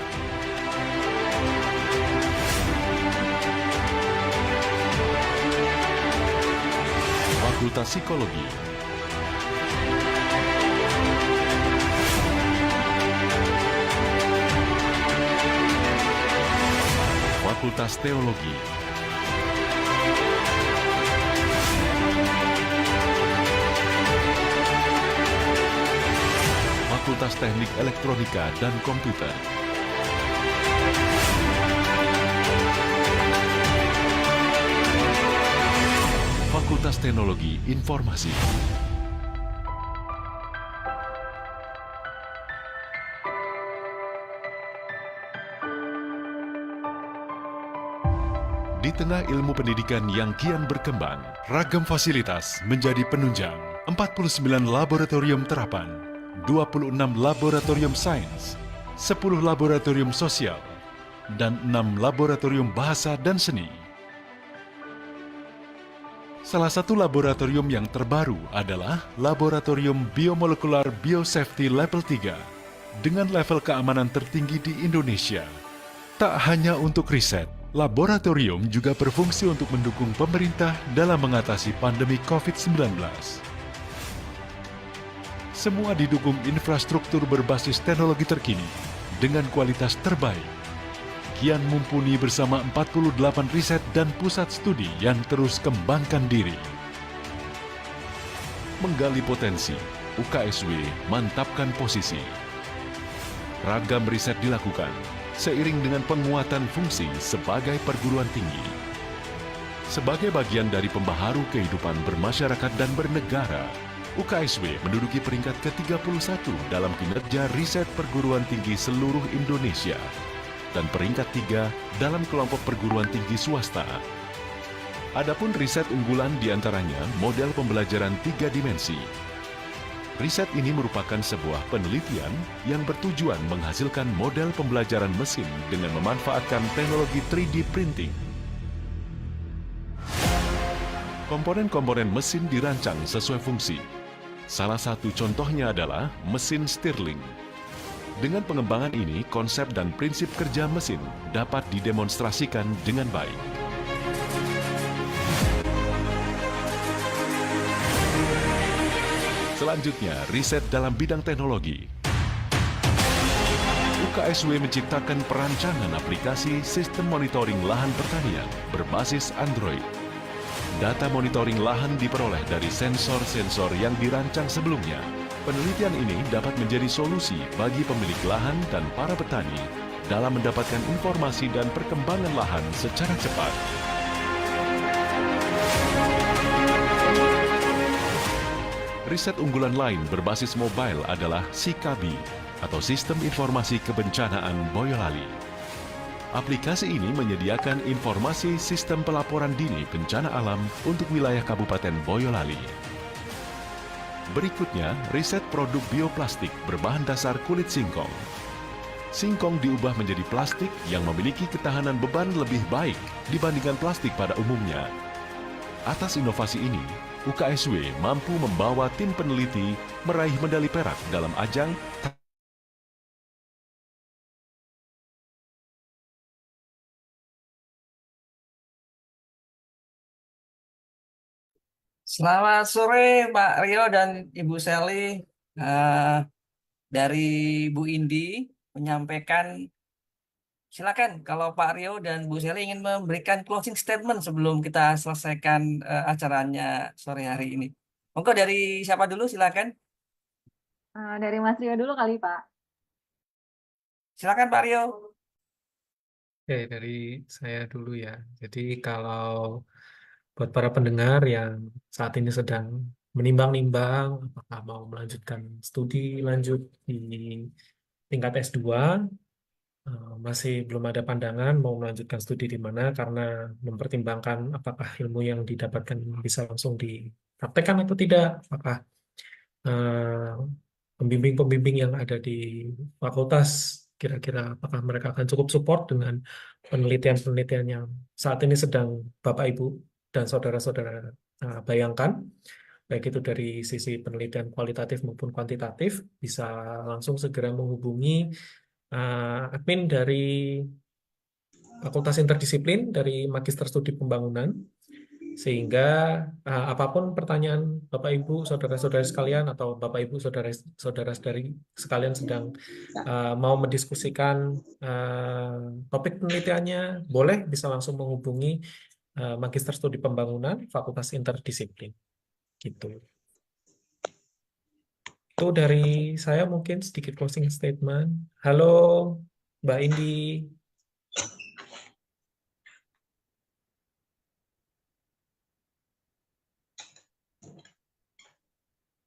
Fakultas Psikologi, Fakultas Teologi, Fakultas Teknik Elektronika dan Komputer, Fakultas Teknologi Informasi. Di tengah ilmu pendidikan yang kian berkembang, ragam fasilitas menjadi penunjang. 49 laboratorium terapan, 26 laboratorium sains, 10 laboratorium sosial, dan 6 laboratorium bahasa dan seni. Salah satu laboratorium yang terbaru adalah Laboratorium Biomolekular Biosafety Level 3 dengan level keamanan tertinggi di Indonesia. Tak hanya untuk riset, laboratorium juga berfungsi untuk mendukung pemerintah dalam mengatasi pandemi COVID-19. Semua didukung infrastruktur berbasis teknologi terkini dengan kualitas terbaik. Kian mumpuni bersama 48 riset dan pusat studi yang terus kembangkan diri. Menggali potensi, UKSW mantapkan posisi. Ragam riset dilakukan seiring dengan penguatan fungsi sebagai perguruan tinggi. Sebagai bagian dari pembaharu kehidupan bermasyarakat dan bernegara, UKSW menduduki peringkat ke-31 dalam kinerja riset perguruan tinggi seluruh Indonesia dan peringkat 3 dalam kelompok perguruan tinggi swasta. Adapun riset unggulan diantaranya model pembelajaran 3 dimensi. Riset ini merupakan sebuah penelitian yang bertujuan menghasilkan model pembelajaran mesin dengan memanfaatkan teknologi 3D printing. Komponen-komponen mesin dirancang sesuai fungsi. Salah satu contohnya adalah mesin Stirling. Dengan pengembangan ini, konsep dan prinsip kerja mesin dapat didemonstrasikan dengan baik. Selanjutnya, riset dalam bidang teknologi. UKSW menciptakan perancangan aplikasi sistem monitoring lahan pertanian berbasis Android. Data monitoring lahan diperoleh dari sensor-sensor yang dirancang sebelumnya. Penelitian ini dapat menjadi solusi bagi pemilik lahan dan para petani dalam mendapatkan informasi dan perkembangan lahan secara cepat. Riset unggulan lain berbasis mobile adalah SIKABI atau Sistem Informasi Kebencanaan Boyolali. Aplikasi ini menyediakan informasi sistem pelaporan dini bencana alam untuk wilayah Kabupaten Boyolali. Berikutnya, riset produk bioplastik berbahan dasar kulit singkong. singkong diubah menjadi plastik yang memiliki ketahanan beban lebih baik dibandingkan plastik pada umumnya. Atas inovasi ini, UKSW mampu membawa tim peneliti meraih medali perak dalam ajang Selamat sore Pak Rio dan Ibu Sally. Eh, dari Bu Indi menyampaikan, silakan kalau Pak Rio dan Bu Sally ingin memberikan closing statement sebelum kita selesaikan acaranya sore hari ini. Monggo dari siapa dulu silakan. Dari Mas Rio dulu kali, Pak. Silakan Pak Rio. Oke, dari saya dulu ya. Jadi kalau buat para pendengar yang saat ini sedang menimbang-nimbang apakah mau melanjutkan studi lanjut di tingkat S2, masih belum ada pandangan mau melanjutkan studi di mana karena mempertimbangkan apakah ilmu yang didapatkan bisa langsung dipraktekkan atau tidak, apakah eh, pembimbing-pembimbing yang ada di fakultas kira-kira apakah mereka akan cukup support dengan penelitian-penelitian yang saat ini sedang Bapak Ibu dan saudara-saudara bayangkan, baik itu dari sisi penelitian kualitatif maupun kuantitatif, bisa langsung segera menghubungi admin dari Fakultas Interdisiplin dari Magister Studi Pembangunan, sehingga apapun pertanyaan Bapak Ibu, saudara-saudara sekalian, atau Bapak Ibu, saudara-saudari sekalian sedang mau mendiskusikan topik penelitiannya, boleh bisa langsung menghubungi Magister Studi Pembangunan Fakultas Interdisiplin. Gitu. Itu dari saya mungkin sedikit closing statement. Halo, Mbak Indi.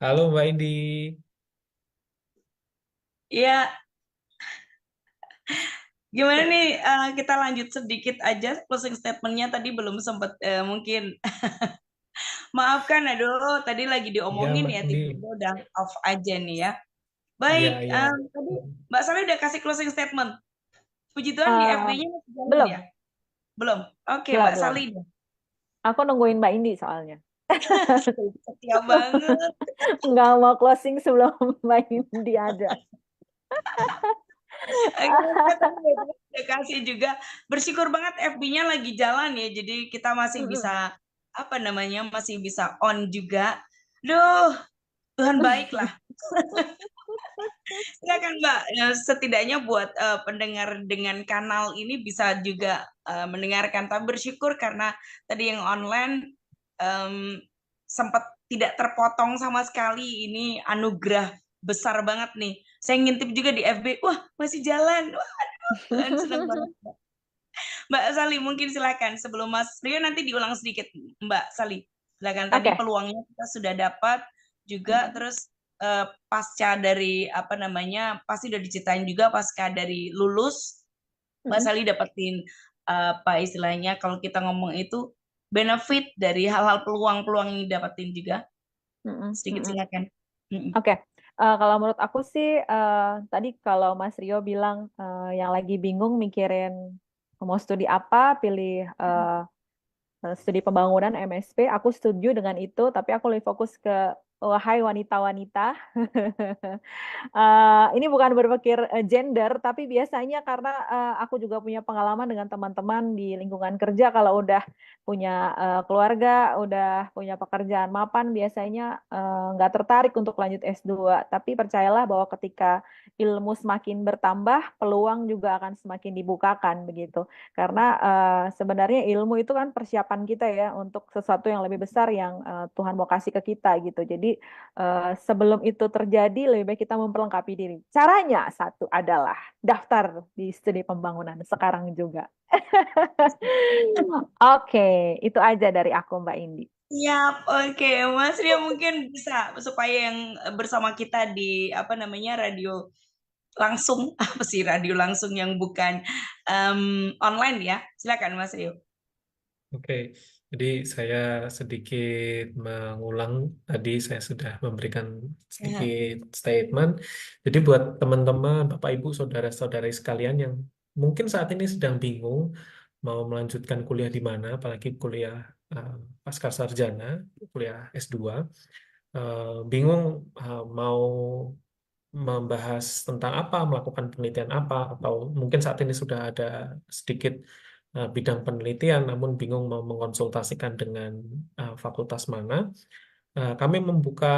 Halo Mbak Indi. Iya, gimana nih? Kita lanjut sedikit aja closing statementnya tadi belum sempat mungkin. Maafkan, aduh, tadi lagi Ya diomongin Mbak ya, Indi. tiba-tiba udah off aja nih ya. Iya, Baik, iya. tadi Mbak Sally udah kasih closing statement. Puji Tuhan di FB-nya masih jalan Belum, ya? Belum. Oke, belum, Mbak belum. Sally. Aku nungguin Mbak Indi soalnya. Setia banget. Nggak mau closing sebelum Mbak Indi ada. Udah kasih juga. Bersyukur banget FB-nya lagi jalan ya. Jadi kita masih bisa masih bisa on juga. Duh, Tuhan baik lah. Silakan Mbak, setidaknya buat pendengar dengan kanal ini bisa juga mendengarkan. Tapi bersyukur karena tadi yang online sempat tidak terpotong sama sekali. Ini anugerah besar banget nih. Saya ngintip juga di FB, wah masih jalan. Waduh, Tuhan senang banget. Mbak Sally mungkin silakan sebelum Mas Rio nanti diulang sedikit Mbak Sally. Silakan, tadi peluangnya kita sudah dapat juga, terus pasca dari pasti udah diceritain juga pasca dari lulus Mbak Sally dapetin apa istilahnya kalau kita ngomong itu benefit dari hal-hal peluang-peluang yang didapetin juga. Sedikit silakan. Oke. Kalau menurut aku sih tadi kalau Mas Rio bilang yang lagi bingung mikirin mau studi apa, pilih studi pembangunan MSP, aku setuju dengan itu, tapi aku lebih fokus ke wahai wanita-wanita. Ini bukan berpikir gender, tapi biasanya karena aku juga punya pengalaman dengan teman-teman di lingkungan kerja, kalau udah punya keluarga, udah punya pekerjaan mapan, biasanya nggak tertarik untuk lanjut S2. Tapi percayalah bahwa ketika ilmu semakin bertambah, peluang juga akan semakin dibukakan begitu. Karena sebenarnya ilmu itu kan persiapan kita ya untuk sesuatu yang lebih besar yang Tuhan mau kasih ke kita gitu. Jadi sebelum itu terjadi, lebih baik kita memperlengkapi diri. Caranya satu adalah daftar di studi pembangunan sekarang juga. Oke, itu aja dari aku Mbak Indi. Siap, oke. Mas Rio mungkin bisa supaya yang bersama kita di radio langsung, radio langsung yang bukan online ya. Silakan Mas Rio. Oke. Jadi saya sedikit mengulang tadi saya sudah memberikan sedikit statement. Jadi buat teman-teman, Bapak Ibu, saudara-saudari sekalian yang mungkin saat ini sedang bingung mau melanjutkan kuliah di mana, apalagi kuliah pasca sarjana, kuliah S2, bingung mau membahas tentang apa, melakukan penelitian apa, atau mungkin saat ini sudah ada sedikit bidang penelitian, namun bingung mau mengonsultasikan dengan fakultas mana. Kami membuka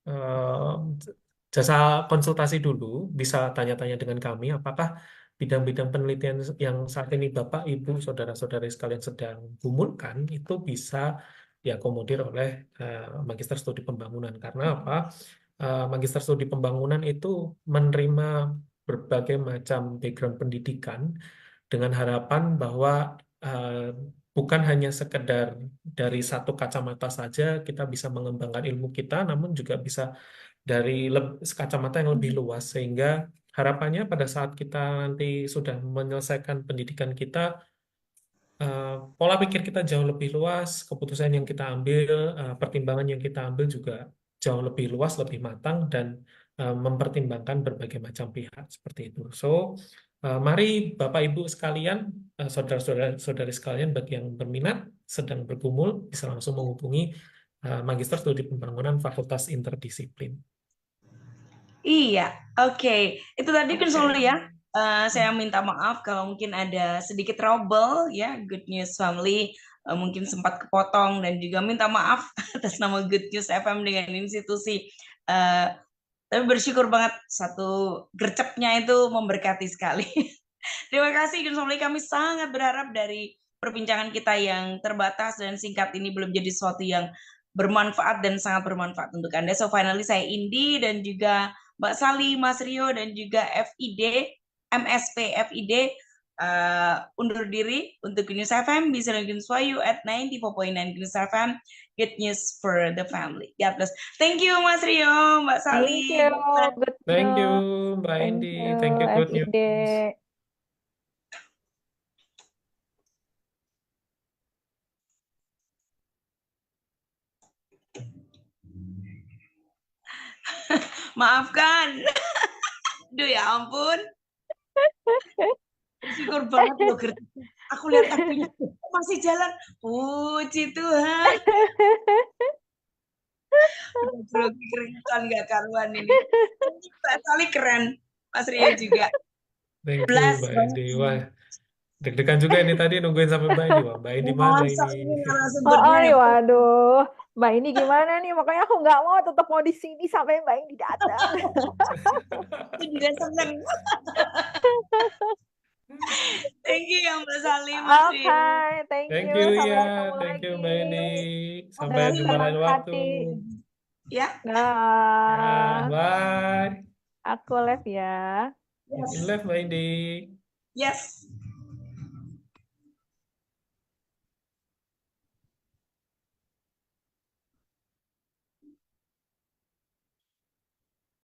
eh, jasa konsultasi dulu, bisa tanya-tanya dengan kami, apakah bidang-bidang penelitian yang saat ini Bapak, Ibu, saudara-saudari sekalian sedang gumulkan, itu bisa diakomodir oleh Magister Studi Pembangunan. Karena apa? Magister Studi Pembangunan itu menerima berbagai macam background pendidikan dengan harapan bahwa bukan hanya sekedar dari satu kacamata saja kita bisa mengembangkan ilmu kita, namun juga bisa dari kacamata yang lebih luas, sehingga harapannya pada saat kita nanti sudah menyelesaikan pendidikan kita, pola pikir kita jauh lebih luas, keputusan yang kita ambil, pertimbangan yang kita ambil juga jauh lebih luas, lebih matang, dan mempertimbangkan berbagai macam pihak seperti itu. So, mari Bapak Ibu sekalian, saudara-saudari sekalian, bagi yang berminat, sedang bergumul, bisa langsung menghubungi Magister Studi Pembangunan Fakultas Interdisiplin. Iya, oke. Itu tadi kan Soli ya. Saya minta maaf kalau mungkin ada sedikit trouble ya, Good News Family mungkin sempat kepotong, dan juga minta maaf atas nama Good News FM dengan institusi. Tapi bersyukur banget satu gercepnya itu memberkati sekali. Terima kasih Good News Family, kami sangat berharap dari perbincangan kita yang terbatas dan singkat ini belum jadi sesuatu yang bermanfaat dan sangat bermanfaat untuk Anda. So finally saya Indi dan juga Mbak Sali, Mas Rio, dan juga FID, MSP FID undur diri untuk Good News FM. Bisa dengan Swayu at 94.9 Good News FM. Good news for the family. God bless. Thank you Mas Rio, Mbak Sali. Thank you, Good Thank you, News. Mbak Thank Indi. you, Thank you, Good FID. News. Maafkan. Duh ya ampun. Syukur banget loh gercep. Aku lihat apinya masih jalan. Puji Tuhan. Keren nggak karuan ini. Mbak Sali keren. Mas Rio juga. Thank you, Bless Mbak banget. Indi. Wah, deg-degan juga ini tadi nungguin sampai Mbak Indi. Wah, Mbak Indi mana Masa ini? ini Oh, narasumbernya nih, waduh. Mbak ini gimana nih? Makanya aku nggak mau, tetap mau di sini sampai Mbak ini datang. Aku juga seneng. Thank you ya Mbak Sali, Mas Oke, Rio. thank Thank you. you Sampai ya, ketemu thank you Mbak lagi. Indi. Sampai Dengan jumpa senang lain waktu. hati. Ya. Dah. Bye. Aku live ya. Yes. In live Mbak Indi. Yes.